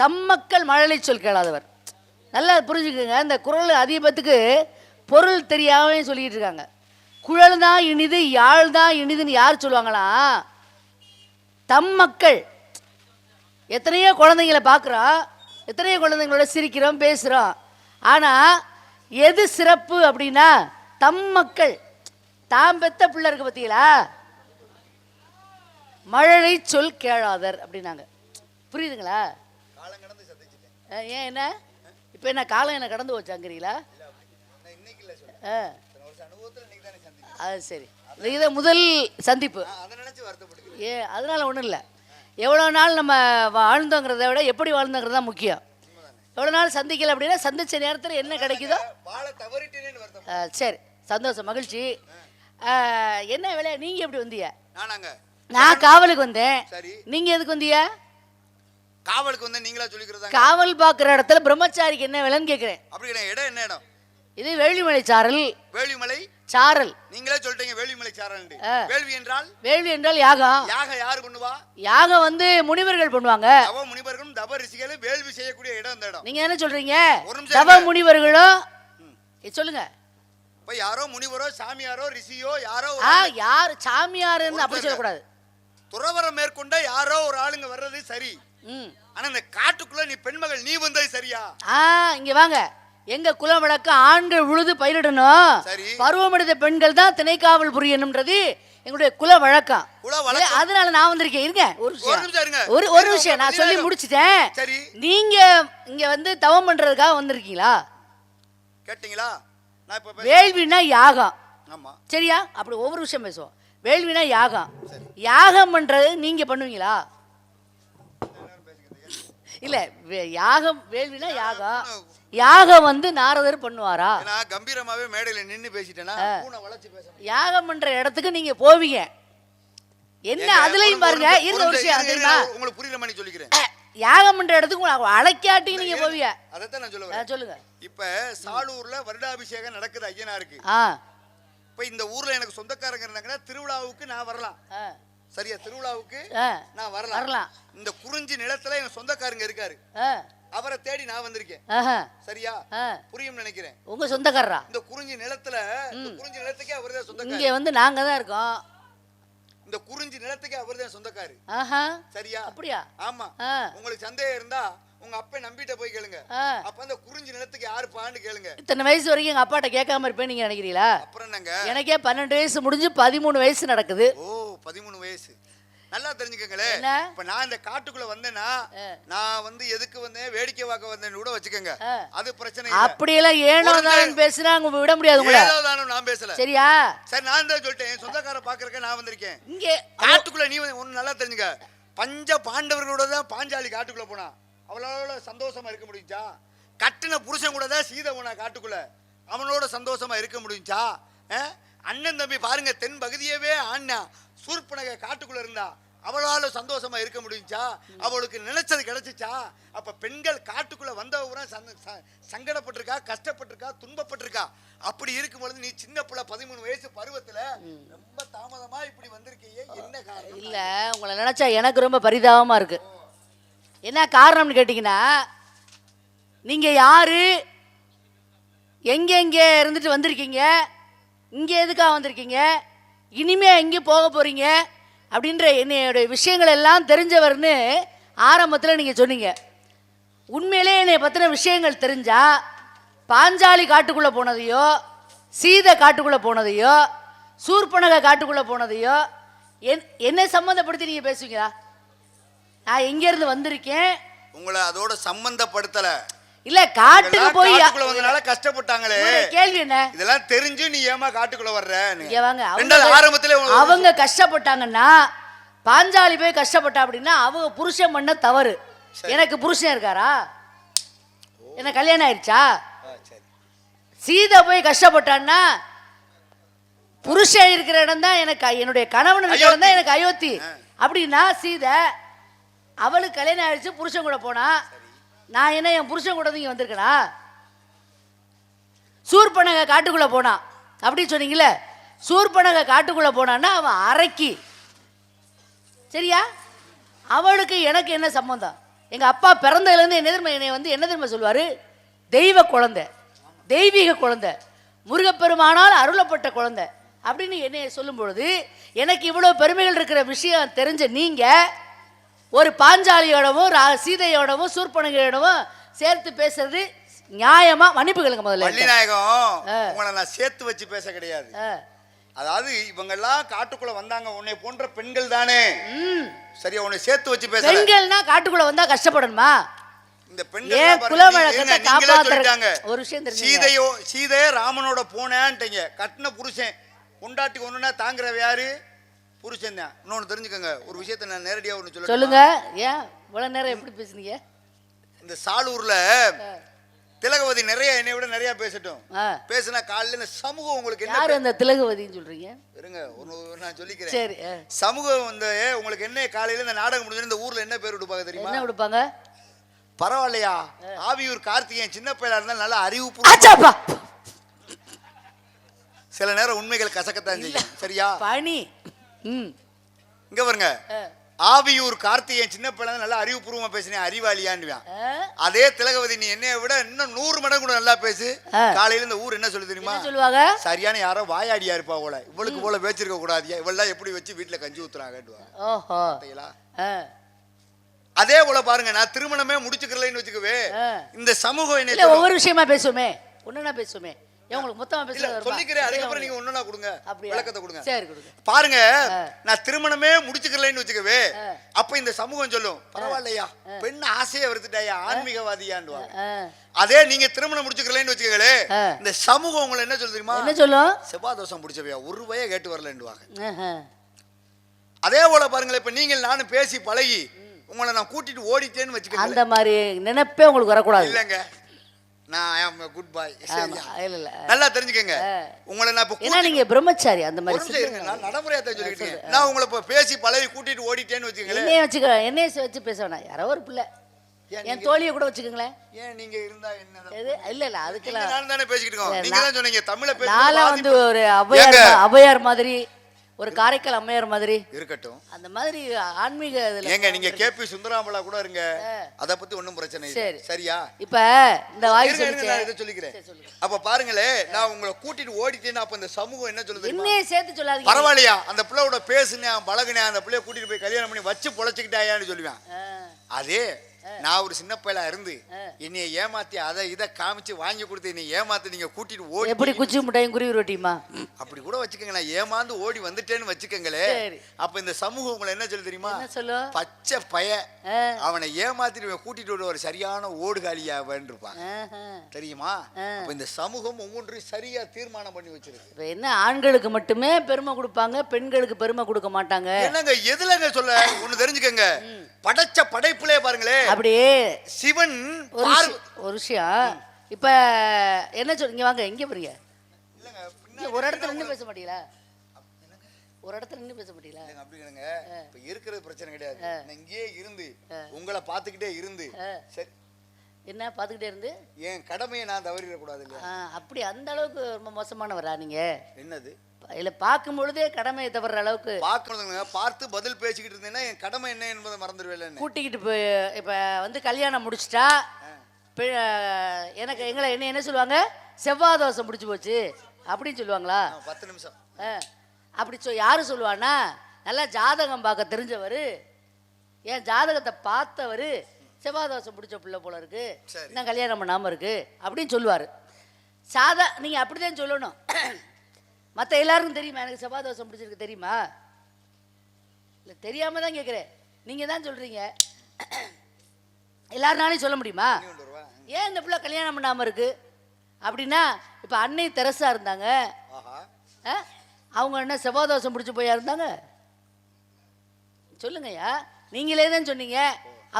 Speaker 1: தம்மக்கள் மழலை சொல் கேளாதவர். நல்லா புரிஞ்சுக்கோங்க. இந்த குரல் அதிபத்துக்கு பொருள் தெரியாம சொல்லிட்டு இருக்காங்க. குழல் தான் இனிது யாழ் தான் இனிதுன்னு யார் சொல்லுவாங்களா? தம் மக்கள். எத்தனையோ குழந்தைங்களை பார்க்குறோம், எத்தனையோ குழந்தைங்களோட சிரிக்கிறோம் பேசுகிறோம். ஆனால் எது சிறப்பு அப்படின்னா தம் மக்கள், தாம் பெத்த பிள்ளை இருக்கு பார்த்தீங்களா, மழலை சொல் கேளாதர் அப்படின்னாங்க. புரியுதுங்களா? ஏன் என்ன இப்போ என்ன காலம் என்ன கடந்து வச்சாங்கிறீங்களா? அது சரி, இது முதல் சந்திப்பு. அதனால ஒன்றும் இல்லை. எவ்வளோ நாள் நம்ம வாழ்ந்தோங்கிறத விட எப்படி வாழ்ந்தோங்கிறது தான் முக்கியம். எவ்வளோ நாள் சந்திக்கல அப்படின்னா சந்திச்ச நேரத்தில் என்ன கிடைக்குதோ. சரி சந்தோஷம் மகிழ்ச்சி. என்ன வேலையா நீங்கள் எப்படி வந்தீங்க? நான் காவலுக்கு வந்தேன். நீங்கள் எதுக்கு வந்தீங்க?
Speaker 3: காவலுக்கு வந்து நீங்களா சொல்லிக்கிறதா?
Speaker 1: காவல் பார்க்குற இடத்துல பிரம்மச்சாரிக்கு என்ன வேலைன்னு கேட்குறேன்.
Speaker 3: அப்படி இடம் என்ன இடம்?
Speaker 1: இது வேள்விமலை சாரல்.
Speaker 3: வேள்விமலை
Speaker 1: சாரல்
Speaker 3: நீங்களே சொல்லிட்டீங்க. வேள்விமலை சாரல். வேள்வி என்றால்?
Speaker 1: வேள்வி என்றால் யாகம்.
Speaker 3: யாகம் யாரு பண்ணுவா?
Speaker 1: யாகம் வந்து முனிவர்கள் பண்ணுவாங்க.
Speaker 3: தவ முனிவர்களும் தவ ரிஷிகளும் வேள்வி செய்யக்கூடிய இடம் இந்த இடம்.
Speaker 1: நீங்க என்ன சொல்றீங்க? தவ முனிவர்களும் சொல்லுங்க.
Speaker 3: இப்ப யாரோ முனிவரோ சாமியாரோ ரிஷியோ யாரோ
Speaker 1: யார் சாமியாருன்னு அப்படி சொல்லக்கூடாது.
Speaker 3: துறவரம் மேற்கொண்ட யாரோ ஒரு ஆளுங்க வர்றது சரி.
Speaker 1: ம்.
Speaker 3: ஆனா இந்த காட்டுக்குள்ள நீ பெண்மகள் நீ வந்தது சரியா?
Speaker 1: இங்க வாங்க. எங்க குல வழக்கம் ஆண்கள் உழுது பயிரிடணும்,
Speaker 3: சரி.
Speaker 1: பருவமடைந்த பெண்கள் தான் திணைக்காவல் புரியணும்ன்றது எங்களுடைய குல வழக்கம். அதனால நான் வந்திருக்கேன். இருங்க ஒரு விஷயம், ஒரு விஷயம் நான் சொல்லி முடிச்சிட்டேன்.
Speaker 3: சரி,
Speaker 1: நீங்க இங்க வந்து தவம் பண்றதுக்காக வந்திருக்கீங்களா?
Speaker 3: கேட்டீங்களா? நான் இப்ப
Speaker 1: வேள்வினா யாகம்.
Speaker 3: ஆமா,
Speaker 1: சரியா? அப்படி ஒவ்வொரு விஷயம் பேசுவோம். வேள்வினா யாகம். யாகம் பண்றது நீங்க பண்ணுவீங்களா? இல்ல, யாகம் வேள்வினா யாகம். யாகம் வந்து நாரதர் பண்ணுவாரா?
Speaker 3: நான் கம்பீரமாவே மேடையில நின்னு பேசிட்டேனா பூனை வளைச்சு பேசணும்.
Speaker 1: யாகம் பண்ற இடத்துக்கு நீங்க போவீங்க. என்ன அதுலயும் பாருங்க, இருந்த ஒரு விஷயம் தெரியுமா?
Speaker 3: உங்களுக்கு புரியற மாதிரி சொல்லிக்கிறேன்.
Speaker 1: யாகம் பண்ற இடத்துக்கு அழைக்காட்டி நீங்க போவீங்க.
Speaker 3: அதத்தான் நான் சொல்லுவேன்.
Speaker 1: சொல்லுங்க.
Speaker 3: இப்ப சாலூர்ல வருடாபிஷேகம் நடக்குது ஐயனாருக்கு. இப்ப இந்த ஊர்ல எனக்கு சொந்தக்காரங்க இருந்தாங்கன்னா திருவிழாவுக்கு நான் வரலாம். சரியா? திருவிழாவுக்கு நான் வரலாம். இந்த குறிஞ்சி நிலத்துல என் சொந்தக்காரங்க இருக்காரு, அவரை தேடி நான் வந்திருக்கேன். சரியா? புரியும் நினைக்கிறேன்.
Speaker 1: உங்க சொந்தக்காரரா? இந்த
Speaker 3: குறிஞ்சி நிலத்துல, இந்த குறிஞ்சி நிலத்துக்கே அவர்தான் சொந்தக்காரர்.
Speaker 1: இங்க வந்து நாங்க தான் இருக்கோம்.
Speaker 3: இந்த குறிஞ்சி நிலத்துக்கே அவர்தான் சொந்தக்காரர். சரியா?
Speaker 1: அப்படியா?
Speaker 3: ஆமா. உங்களுக்கு சந்தேகம் இருந்தா உங்க அப்பா நம்பிட்ட போய் கேளுங்க. அப்ப அந்த குறிஞ்சி நிலத்துக்கு யாரு பான்னு கேளுங்க.
Speaker 1: இத்தனை வயசு வரைக்கும் எங்க அப்பாட்ட கேட்காம இருப்பேன் நீங்க நினைக்கிறீங்களா?
Speaker 3: அப்புறம் என்னங்க,
Speaker 1: எனக்கே 12 வயசு முடிஞ்சு 13 வயசு நடக்குது.
Speaker 3: ஓ, 13 வயசு. நல்லா தெரிஞ்சுக்கங்களே. இப்ப நான் இந்த காட்டுக்குள்ள வந்தேன்னா நான் வந்து எதுக்கு வந்தேன், வேடிக்கை பார்க்க வந்தேன்னு கூட வச்சுக்கோங்க, அது பிரச்சனை இல்ல.
Speaker 1: அப்படியெல்லாம் ஏனோ தானோ பேசினா உங்க விட முடியாது உங்களை.
Speaker 3: ஏனோ தானோ நான் பேசல.
Speaker 1: சரியா?
Speaker 3: சரி, நான் தான் சொல்லிட்டேன், சொந்தக்கார பாக்குறக்க நான் வந்திருக்கேன். இங்க காட்டுக்குள்ள நீ ஒண்ணு நல்லா தெரிஞ்சுக்க, பஞ்ச பாண்டவர்களோட தான் பாஞ்சாலி காட்டுக்குள்ள போனா. அவளோட சந்தோஷமா இருக்க முடிஞ்சா? கட்டின புருஷன் கூட தான் சீதை போனா காட்டுக்குள்ள, அவனோட சந்தோஷமா இருக்க முடிஞ்சா? அண்ணன் தம்பி பாருங்க, தென் பகுதியவே ஆண்ணா சூர்பனகை காட்டுக்குள்ள இருந்தா, அவளால சந்தோஷமா இருக்க முடிஞ்சா? அவளுக்கு நினைச்சது கிடைச்சிச்சா? அப்ப பெண்கள் காட்டுக்குள்ள வந்தவங்க சங்கடப்பட்டிருக்கா, கஷ்டப்பட்டிருக்கா, துன்பப்பட்டிருக்கா. அப்படி இருக்கும் பொழுது நீ சின்ன பிள்ளை 13 வயசு பருவத்துல ரொம்ப தாமதமா இப்படி வந்திருக்கீங்க, என்ன காரணம்?
Speaker 1: இல்ல, உங்களை நினைச்சா எனக்கு ரொம்ப பரிதாபமா இருக்கு. என்ன காரணம்னு கேட்டீங்கன்னா, நீங்க யாரு, எங்க இருந்துட்டு வந்திருக்கீங்க, இங்க எதுக்காக வந்திருக்கீங்க, இனிமே எங்கே போக போறீங்க அப்படின்ற என்னையோட விஷயங்கள் எல்லாம் தெரிஞ்சவர்னு ஆரம்பத்தில் நீங்கள் சொன்னீங்க. உண்மையிலே என்னை பற்றின விஷயங்கள் தெரிஞ்சா பாஞ்சாலி காட்டுக்குள்ளே போனதையோ, சீதை காட்டுக்குள்ளே போனதையோ, சூர்பனகை காட்டுக்குள்ளே போனதையோ என்ன சம்மந்தப்படுத்தி நீங்கள் பேசுவீங்களா? நான் எங்கேருந்து வந்திருக்கேன்
Speaker 3: உங்களை அதோட சம்பந்தப்படுத்தலை.
Speaker 1: இல்ல, காட்டுக்கு போய்
Speaker 3: வந்தனால கஷ்டப்பட்டாங்களே.
Speaker 1: கேள்வி என்ன?
Speaker 3: இதெல்லாம் தெரிஞ்சு நீ ஏமா காட்டுக்குள்ள வர்ற?
Speaker 1: ஆரம்பத்துல அவங்க கஷ்டப்பட்டாங்கன்னா, பாஞ்சாலி போய் கஷ்டப்பட்டா அப்படின்னா அவங்க புருஷன் பண்ண தவறு. எனக்கு புருஷன் இருக்காரா? என்ன கல்யாணம் ஆயிடுச்சா? சீதை போய் கஷ்டப்பட்டான்னா புருஷன் இருக்கிற இடம் தான் எனக்கு, என்னுடைய கணவன் இருக்கிற இடம் தான் எனக்கு அயோத்தி. அப்படின்னா சீதை அவளுக்கு கல்யாணம் ஆயிடுச்சு, புருஷன் கூட போனா, நான் என்ன என் புருஷன் கூட இங்கே வந்திருக்கேனா? சூர்பனகை காட்டுக்குள்ளே போனான் அப்படின்னு சொன்னீங்களே, சூர்பனகை காட்டுக்குள்ளே போனான்னா அவன் அரக்கி. சரியா? அவளுக்கு எனக்கு என்ன சம்பந்தம்? எங்கள் அப்பா பிறந்ததுலேருந்து என்னை வந்து என்ன தெரியுமா சொல்லுவார்? தெய்வ குழந்தை, தெய்வீக குழந்தை, முருகப்பெருமானால் அருளப்பட்ட குழந்தை அப்படின்னு என்னை சொல்லும் பொழுது எனக்கு இவ்வளோ பெருமைகள் இருக்கிற விஷயம் தெரிஞ்ச நீங்கள் ஒரு பாஞ்சாலியோடவும் சீதையோடவும் சூர்பனகையோடவும் சேர்த்து பேசுறது நியாயமா? மன்னிப்புகளுங்க முதல்ல.
Speaker 3: வள்ளிநாயகம், உங்களை நான் சேர்த்து வச்சு பேச கிடையாது. அதாவது இவங்க எல்லாம் காட்டுக்குள்ள வந்தாங்க, உன்னை போன்ற பெண்கள் தானே. சரியா? உன்னை சேர்த்து வச்சு பேச. பெண்கள்னா
Speaker 1: காட்டுக்குள்ள வந்தா கஷ்டப்படணுமா?
Speaker 3: இந்த பெண்கள் குலவழக்கத்தை காப்பாத்துறாங்க.
Speaker 1: ஒரு விஷயம் தெரியுங்க,
Speaker 3: சீதைய ராமனோட போனேன்ட்டீங்க, கட்டின புருஷன் கொண்டாட்டி ஒண்ணுனா தாங்குறவ யாரு? புருஷன் தான். இன்னொன்று தெரிஞ்சுக்கோங்க, ஒரு விஷயத்தை நான் நேரடியாக ஒன்று
Speaker 1: சொல்லுங்க. ஏன் இவ்வளவு நேரம் எப்படி பேசுனீங்க?
Speaker 3: இந்த சாலூர்ல திலகவதி நிறைய என்னை விட நிறைய பேசட்டும். பேசுனா காலையில் இந்த சமூகம் உங்களுக்கு என்ன?
Speaker 1: யார் அந்த திலகவதின்னு சொல்றீங்க?
Speaker 3: இருங்க, நான் சொல்லிக்கிறேன்.
Speaker 1: சரி.
Speaker 3: சமூகம் வந்து உங்களுக்கு என்ன, காலையில இந்த நாடகம் முடிஞ்சு இந்த ஊர்ல என்ன பேர் விடுப்பாங்க தெரியுமா?
Speaker 1: என்ன விடுப்பாங்க?
Speaker 3: பரவாயில்லையா, ஆவியூர் கார்த்திகேயன் சின்ன பையனா இருந்தாலும் நல்ல அறிவு. சில நேரம் உண்மைகள் கசக்கத்தான் செய்யும். சரியா?
Speaker 1: பணி.
Speaker 3: இங்க பாருங்க, ஆவியூர் கார்த்திகேயன் சின்ன பிள்ளை நல்லா அறிவுபூர்வமா பேசினேன், அறிவாளியான்னுவான். அதே திலகவதி நீ என்னைய விட இன்னும் 100 மடங்கு கூட நல்லா பேசு. காலையில இந்த ஊர் என்ன சொல்லு தெரியுமா? சொல்லுவாங்க, சரியான யாரோ வாயாடியா இருப்பா போல, இவளுக்கு போல பேச்சிருக்க கூடாதியா, இவெல்லாம் எப்படி வச்சு வீட்டுல கஞ்சி ஊத்துறாங்க. அதே போல பாருங்க, நான் திருமணமே முடிச்சுக்கலன்னு வச்சுக்கவே, இந்த சமூகம் என்ன
Speaker 1: இல்ல ஒவ்வொரு விஷயமா பேசுவோமே, ஒண்ணுனா பேசுவோமே. ஏன் உங்களுக்கு மொத்தமா பேசுறது
Speaker 3: சொல்லிக்கிறேன், அதுக்கப்புறம் நீங்க ஒண்ணுனா கொடுங்க,
Speaker 1: அப்படியா?
Speaker 3: விளக்கத்தை கொடுங்க.
Speaker 1: சரி கொடுங்க.
Speaker 3: பாருங்க, நான் திருமணமே முடிச்சுக்கலன்னு வச்சுக்கவே, அப்ப இந்த சமூகம் சொல்லும், பரவாயில்லையா பெண் ஆசையை வருத்துட்டாயா, ஆன்மீகவாதியாண்டுவாங்க. அதே நீங்க திருமணம் முடிச்சுக்கலன்னு வச்சுக்கவே, இந்த சமூகம் உங்களை என்ன சொல்ல தெரியுமா?
Speaker 1: என்ன சொல்லும்?
Speaker 3: செவ்வாதோஷம் பிடிச்சவையா, ஒரு ரூபாயை கேட்டு வரலன்னுவாங்க.
Speaker 1: ஆஹா.
Speaker 3: அதே போல பாருங்களேன், இப்ப நீங்கள் நானும் பேசி பழகி உங்களை நான் கூட்டிட்டு ஓடிட்டேன்னு வச்சுக்கோங்க,
Speaker 1: அந்த மாதிரி நினைப்பே உங்களுக்கு வரக்கூடாது.
Speaker 3: இல்லங்க, நான் குட் பாய்.
Speaker 1: இல்ல இல்ல,
Speaker 3: நல்லா தெரிஞ்சுக்கங்க, உங்களை நான் இப்ப
Speaker 1: ஏன்னா நீங்க பிரம்மச்சாரி அந்த மாதிரி
Speaker 3: ஒரு நிமிஷம் இருங்க, நான் நடைமுறையா தான் சொல்லிக்கிட்டேன். நான் உங்களை இப்ப பேசி பழகி கூட்டிட்டு ஓடிட்டேன்னு வச்சுக்கோங்களேன்,
Speaker 1: என்னைய வச்சு பேச வேணாம், யாரோ ஒரு பிள்ளை என் தோழியை கூட வச்சுக்கோங்களேன்.
Speaker 3: ஏன் நீங்க இருந்தா என்ன?
Speaker 1: இல்ல இல்ல, அதுக்கெல்லாம்
Speaker 3: நான் தானே பேசிக்கிட்டு இருக்கோம், நீங்க தான் சொன்னீங்க தமிழை பேச.
Speaker 1: நான்லாம் வந்து ஒரு ஔவையார் மாதிரி, ஒரு காரைக்கால் அம்மையார் மாதிரி
Speaker 3: இருக்கட்டும்,
Speaker 1: அந்த மாதிரி ஆன்மீக இதுல.
Speaker 3: ஏங்க நீங்க கேபி சுந்தராமலா கூட இருங்க, அத பத்தி ஒண்ணும் பிரச்சனை இல்லை, சரியா?
Speaker 1: இப்ப இந்த வாய்ஸ்
Speaker 3: நான் இதை சொல்லிக்கிறேன். அப்ப பாருங்களே, நான் உங்களை கூட்டிட்டு ஓடிட்டேன்னா அப்ப இந்த சமூகம் என்ன சொல்லுது?
Speaker 1: என்னையே சேர்த்து சொல்லாதீங்க.
Speaker 3: பரவாயில்லையா, அந்த பிள்ளையோட பேசுனேன் பழகுனேன், அந்த பிள்ளைய கூட்டிட்டு போய் கல்யாணம் பண்ணி வச்சு பொழைச்சிக்கிட்டாயான்னு சொல்லுவேன். அதே நான் ஒரு சின்ன பையலா இருந்து என்னைய ஏமாத்தி அதை இதை காமிச்சு வாங்கி கொடுத்து என்னை ஏமாத்தி நீங்க கூட்டிட்டு ஓடி,
Speaker 1: எப்படி குச்சி முட்டையும் குருவி ரொட்டியுமா
Speaker 3: அப்படி கூட வச்சுக்கோங்க, நான் ஏமாந்து ஓடி வந்துட்டேன்னு வச்சுக்கோங்களே, அப்ப இந்த சமூகம் உங்களை என்ன சொல்லு தெரியுமா? பச்சை பய, அவனை ஏமாத்திட்டு கூட்டிட்டு வர ஒரு சரியான ஓடுகாலியாவன்னு இருப்பான், தெரியுமா? அப்ப இந்த சமூகம் ஒவ்வொன்றையும் சரியா தீர்மானம் பண்ணி வச்சிருக்கு.
Speaker 1: என்ன ஆண்களுக்கு மட்டுமே பெருமை கொடுப்பாங்க, பெண்களுக்கு பெருமை கொடுக்க மாட்டாங்க.
Speaker 3: என்னங்க எதுலங்க சொல்ல ஒண்ணு தெரிஞ்சுக்கங்க, படைச்ச படைப்புலே பாருங்களே, அப்படியே சிவன்
Speaker 1: ஒரு விஷயம். இப்ப என்ன சொல்றீங்க, வாங்க இங்க போறீங்க, ஒரு இடத்துல நின்று பேச மாட்டீங்களா? ஒரு இடத்துல நின்று பேச மாட்டீங்களா?
Speaker 3: அப்படி இல்லைங்க, இப்ப இருக்கிறது பிரச்சனை கிடையாது, நான் இங்கேயே இருந்து உங்களை பார்த்துக்கிட்டே இருந்து, சரி
Speaker 1: என்ன பார்த்துக்கிட்டே இருந்து
Speaker 3: என் கடமையை நான் தவறிடக்கூடாது இல்லையா?
Speaker 1: அப்படி அந்த அளவுக்கு ரொம்ப மோசமானவரா நீங்க?
Speaker 3: என்னது
Speaker 1: இல்ல பார்க்கும் பொழுதே கடமையை தவற அளவுக்கு
Speaker 3: பார்க்கணுங்க, பார்த்து பதில் பேசிக்கிட்டு இருந்தேன்னா என் கடமை என்ன என்பதை மறந்துடுவேன்.
Speaker 1: கூட்டிக்கிட்டு போய் இப்ப வந்து கல்யாணம் முடிச்சிட்டா எனக்கு என்ன என்ன சொல்லுவாங்க, செவ்வாய் தோசை முடிச்சு போச்சு அப்படின்னு சொல்லுவாங்களா?
Speaker 3: 10 நிமிஷம்
Speaker 1: அப்படி யாரு சொல்லுவானா, நல்லா ஜாதகம் பார்க்க தெரிஞ்சவர், என் ஜாதகத்தை பார்த்தவர், செவ்வாய் தோசை பிடிச்ச பிள்ளை போல இருக்கு, இன்னும் கல்யாணம் பண்ணாம இருக்கு அப்படின்னு சொல்லுவாரு. நீங்க அப்படிதான் சொல்லணும். மற்ற எல்லாருக்கும் தெரியுமா எனக்கு செவ்வாய் தோசை பிடிச்சிருக்கு தெரியுமா? இல்லை தெரியாம தான் கேட்குறேன், நீங்க தான் சொல்றீங்க. எல்லாருனாலையும் சொல்ல முடியுமா? ஏன் இந்த பிள்ளை கல்யாணம் பண்ணாம இருக்கு அப்படின்னா, இப்ப அன்னை தெரசா இருந்தாங்க, அவங்க என்ன செவ்வாய் தோசை பிடிச்சி போயா இருந்தாங்க? சொல்லுங்கய்யா, நீங்களே தான் சொன்னீங்க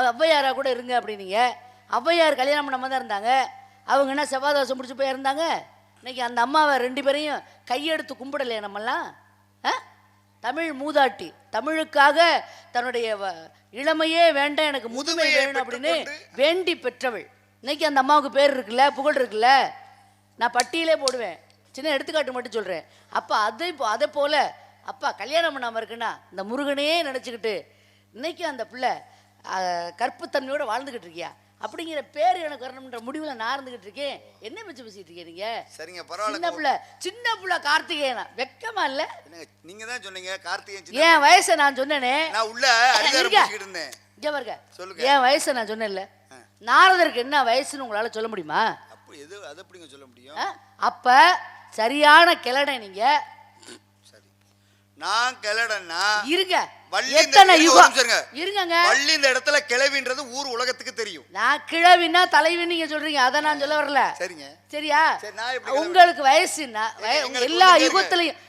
Speaker 1: ஔவையாரா கூட இருங்க அப்படின்னீங்க. ஔவையார் கல்யாணம் பண்ணாம தான் இருந்தாங்க, அவங்க என்ன செவ்வாய் தோசை பிடிச்சி போயா இருந்தாங்க? இன்னைக்கு அந்த அம்மாவை 2 பேரையும் கையெடுத்து கும்பிடலையா நம்மெல்லாம்? தமிழ் மூதாட்டி, தமிழுக்காக தன்னுடைய இளமையே வேண்டாம் எனக்கு முதுமை வேணும் அப்படின்னு வேண்டி பெற்றவள். இன்னைக்கு அந்த அம்மாவுக்கு பேர் இருக்குல்ல, புகழ் இருக்குல்ல, நான் பட்டியலே போடுவேன், சின்ன எடுத்துக்காட்டு மட்டும் சொல்றேன். அப்ப அதை போல அப்பா கல்யாணம் பண்ணாம இருக்குன்னா இந்த முருகனையே நினைச்சுக்கிட்டு இன்னைக்கு அந்த பிள்ளை கற்புத்தன்மையோட வாழ்ந்துகிட்டு இருக்கியா அப்படிங்கிற பேர் எனக்கு வரணும்ன்ற முடிவுல நான் இருந்துகிட்டு இருக்கேன். என்ன வச்சு பேசிட்டு இருக்கீங்க நீங்க?
Speaker 3: சரிங்க பரவாயில்ல.
Speaker 1: சின்ன புள்ள கார்த்திகேயனா வெக்கமா இல்ல?
Speaker 3: நீங்க தான் சொன்னீங்க கார்த்திகேயன்.
Speaker 1: என் வயசை நான் சொன்னேனே,
Speaker 3: நான் உள்ள அடிகாரம் பேசிட்டு இருந்தேன்.
Speaker 1: இங்க பாருங்க, என் வயசை நான் சொன்னேன்ல, நாரதருக்கு என்ன வயசுன்னு உங்களால சொல்ல முடியுமா?
Speaker 3: அப்ப எது அது எப்படிங்க சொல்ல முடியும்?
Speaker 1: அப்ப சரியான கிளடை நீங்க.
Speaker 3: சரி, நான் கிளடன்னா
Speaker 1: இருங்க,
Speaker 3: எத்தனை யுகம்
Speaker 1: இருங்க,
Speaker 3: வள்ளி இந்த இடத்துல கிளவின்றது ஊர் உலகத்துக்கு தெரியும்.
Speaker 1: நான் கிழவினா தலைவின்னு நீங்க சொல்றீங்க, அத நான் சொல்ல வரல.
Speaker 3: சரிங்க,
Speaker 1: சரியா? உங்களுக்கு வயசுன்னா எல்லா யுகத்திலையும்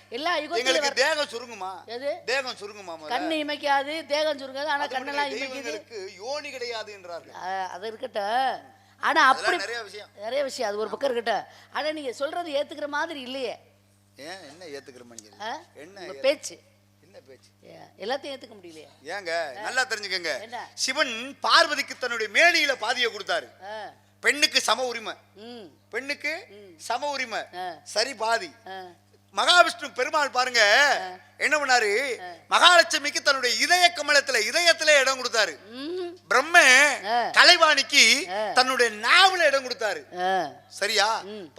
Speaker 1: எங்களுக்கு
Speaker 3: தேகம் சுருங்குமா? எது தேகம் சுருங்குமா?
Speaker 1: கண்ணு இமைக்காது, தேகம் சுருங்காது, ஆனா கண்ணெல்லாம் இமைக்குது.
Speaker 3: யோனி கிடையாது என்றார்கள்.
Speaker 1: அது இருக்கட்டும், ஆனா அப்படி நிறைய விஷயம் அது ஒரு பக்கம் இருக்கட்டும். ஆனா நீங்க சொல்றது ஏத்துக்கிற மாதிரி இல்லையே.
Speaker 3: ஏன் என்ன ஏத்துக்கிற மாதிரி? என்ன
Speaker 1: பேச்சு
Speaker 3: என்ன பேச்சு?
Speaker 1: எல்லாத்தையும் ஏத்துக்க முடியலையே.
Speaker 3: ஏங்க நல்லா தெரிஞ்சுக்கங்க, சிவன் பார்வதிக்கு தன்னுடைய மேனியில பாதியை கொடுத்தாரு. பெண்ணுக்கு சம உரிமை, பெண்ணுக்கு சம உரிமை, சரி பாதி. மகாவிஷ்ணு பெருமாள் பாருங்க என்ன பண்ணாரு, மகாலட்சுமிக்கு தன்னுடைய இதய கமலத்துல இதயத்திலே இடம் கொடுத்தாரு. பிரம்ம
Speaker 1: ஆ.
Speaker 3: கலைவாணிக்கு
Speaker 1: ஆ.
Speaker 3: தன்னுடைய நாவல இடம் கொடுத்தாரு.
Speaker 1: ஆ,
Speaker 3: சரியா?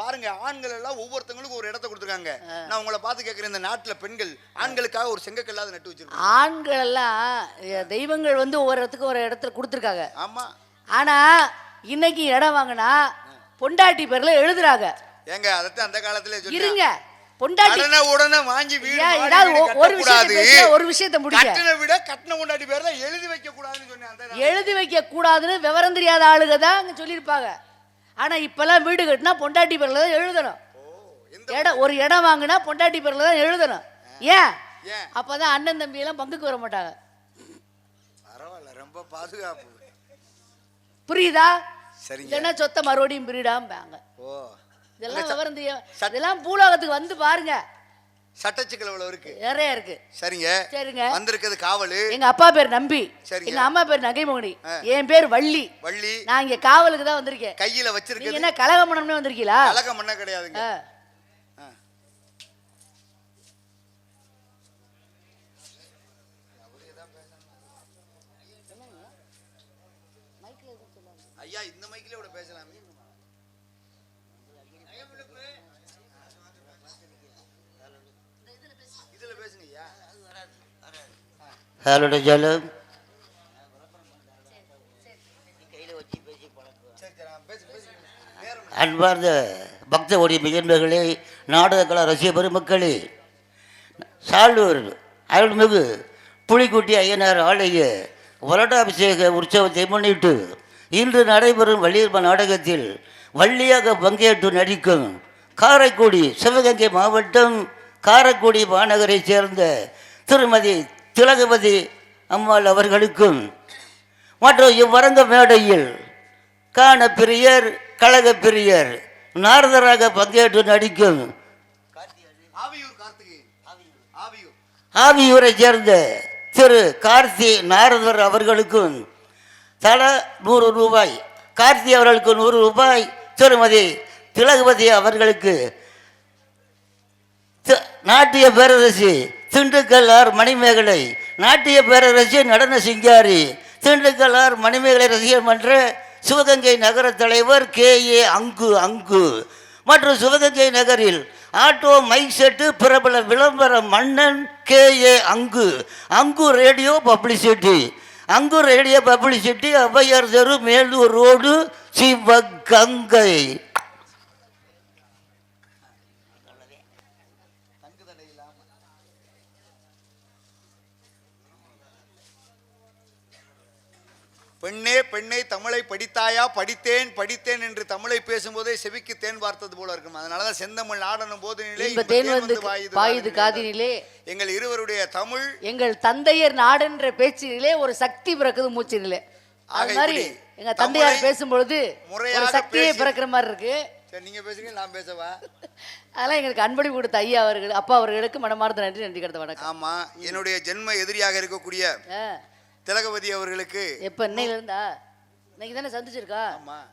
Speaker 3: பாருங்க, ஆண்கள் எல்லாம் ஒவ்வொருத்தங்களுக்கும் ஒரு இடத்தை கொடுத்துருக்காங்க. நான் உங்களை பார்த்து கேட்கிறேன், இந்த நாட்டுல பெண்கள் ஆண்களுக்காக ஒரு செங்கக்கல்லாத நட்டு வச்சிருக்காங்க.
Speaker 1: ஆண்கள் எல்லாம் தெய்வங்கள் வந்து ஒவ்வொரு இடத்துக்கு ஒரு இடத்துல கொடுத்துருக்காங்க.
Speaker 3: ஆமா.
Speaker 1: ஆனா இன்னைக்கு இடம் வாங்கினா பொண்டாட்டி பேர்ல எழுதுறாங்க.
Speaker 3: ஏங்க அதத்தான் அந்த காலத்திலே
Speaker 1: இருங்க, பொண்டாட்டி
Speaker 3: உடனே வாங்கி வீடு
Speaker 1: ஏன்
Speaker 3: மாடி
Speaker 1: ஏதாவது
Speaker 3: வீடு
Speaker 1: ஒரு
Speaker 3: கட்டக்கூடாது.
Speaker 1: விஷயத்தை பேச, ஒரு விஷயத்தை முடிக்க.
Speaker 3: கட்டின விட கட்டின கொண்டாடி பேர்ல எழுதி வைக்க கூடாதுன்னு சொன்னேன். அந்த
Speaker 1: எழுதி வைக்க கூடாதுன்னு விவரம் தெரியாத ஆளுக தான் அங்க சொல்லியிருப்பாங்க. ஆனா இப்பெல்லாம் வீடு கட்டினா பொண்டாட்டி பேர்ல தான் எழுதணும். ஒரு இடம் வாங்கினா பொண்டாட்டி பேர்ல தான் எழுதணும். ஏன்?
Speaker 3: ஏன்?
Speaker 1: அப்பதான் அண்ணன் தம்பி எல்லாம் பங்குக்கு வர மாட்டாங்க.
Speaker 3: பரவாயில்ல, ரொம்ப பாதுகாப்பு.
Speaker 1: புரியுதா?
Speaker 3: சரிங்க.
Speaker 1: இல்லைன்னா சொத்தை மறுபடியும் பிரிடாம்பாங்க.
Speaker 3: ஓ,
Speaker 1: இதெல்லாம் விவரம் தெரியும். இதெல்லாம் பூலோகத்துக்கு வந்து பாருங்க,
Speaker 3: சட்டச்சிக்கல் எவ்வளவு இருக்கு?
Speaker 1: நிறைய இருக்கு.
Speaker 3: சரிங்க.
Speaker 1: சரிங்க.
Speaker 3: வந்திருக்கிறது காவலு.
Speaker 1: எங்க அப்பா பேர் நம்பி,
Speaker 3: சரிங்க.
Speaker 1: எங்க அம்மா பேர் நகைமோகனி, என் பேர் வள்ளி.
Speaker 3: வள்ளி.
Speaker 1: நான் இங்க காவலுக்கு தான் வந்திருக்கேன்.
Speaker 3: கையில
Speaker 1: நீங்க
Speaker 3: வச்சிருக்கிறது
Speaker 1: என்ன கலகம் பண்ணணும்னு வந்திருக்கீங்களா?
Speaker 3: கலகம் பண்ண கிடையாதுங்க. ஐயா, இந்த மைக்கிலே கூட பேசலாமே. இதுல பேசுங்க ஐயா.
Speaker 5: ஹலோ ஜலம் அன்பார்ந்த பக்த ஒடி மிகுந்தர்களே, நாடக கலா ரசிக பெருமக்களே, சாலூர் அருள்மிகு புலிக்குட்டி ஐயனார் ஆலய வருடாபிஷேக உற்சவத்தை முன்னிட்டு இன்று நடைபெறும் வள்ளியர்ப நாடகத்தில் வள்ளியாக பங்கேற்று நடிக்கும் காரைக்குடி சிவகங்கை மாவட்டம் காரைக்குடி மாநகரைச் சேர்ந்த திருமதி திலகவதி அம்மாள் அவர்களுக்கும் மற்றும் இவ்வரங்க மேடையில் காண பிரியர் கழக பிரியர் நாரதராக பங்கேற்று நடிக்கும் ஆவியூரை சேர்ந்த திரு கார்த்தி நாரதர் அவர்களுக்கும் தலா 100 ரூபாய், கார்த்தி அவர்களுக்கு 100 ரூபாய், திருமதி திலகவதி அவர்களுக்கு நாட்டிய பேரரசி திண்டுக்கல்லார் மணிமேகலை, நாட்டிய பேரரசி நடன சிங்காரி, திண்டுக்கல்லார் மணிமேகலை ரசிகர் மன்ற சிவகங்கை நகர தலைவர் KA அங்கு மற்றும் சிவகங்கை நகரில் ஆட்டோ மைக் செட்டு பிரபல விளம்பர மன்னன் KA அங்கு ரேடியோ பப்ளிசிட்டி ஔவையார் தெரு, மேலூர் ரோடு, சிவகங்கை.
Speaker 3: பெண்ணே பெண்ணே தமிழை படித்தாயா? படித்தேன் என்று தமிழை பேசும்போதே செவிக்கு தேன் பார்த்தது போல இருக்கும். அதனாலதான் செந்தமிழ் நாடனும் போதினிலே
Speaker 1: தேன் வந்து பாயுது காதினிலே,
Speaker 3: எங்கள் இருவருடைய தமிழ்
Speaker 1: எங்கள் தந்தையர் நாடென்ற பேச்சினிலே ஒரு சக்தி பிறக்குது மூச்சினிலே. அது மாதிரி எங்க தந்தையார் பேசும்பொழுது ஒரு சக்தியே பிறக்கிற மாதிரி இருக்கு.
Speaker 3: சரி, நீங்க பேசுங்க, நான் பேசவா?
Speaker 1: அதெல்லாம் எங்களுக்கு அன்பளி கொடுத்த ஐயா அவர்கள், அப்பா அவர்களுக்கு மனமார்ந்த நன்றி கடத்த வணக்கம்.
Speaker 3: ஆமா, என்னுடைய ஜென்ம எதிரியாக இருக்கக்கூடிய திலகவதி அவர்களுக்கு
Speaker 1: எப்ப இன்னையில இருந்தா இன்னைக்கு தானே சந்திச்சிருக்கா?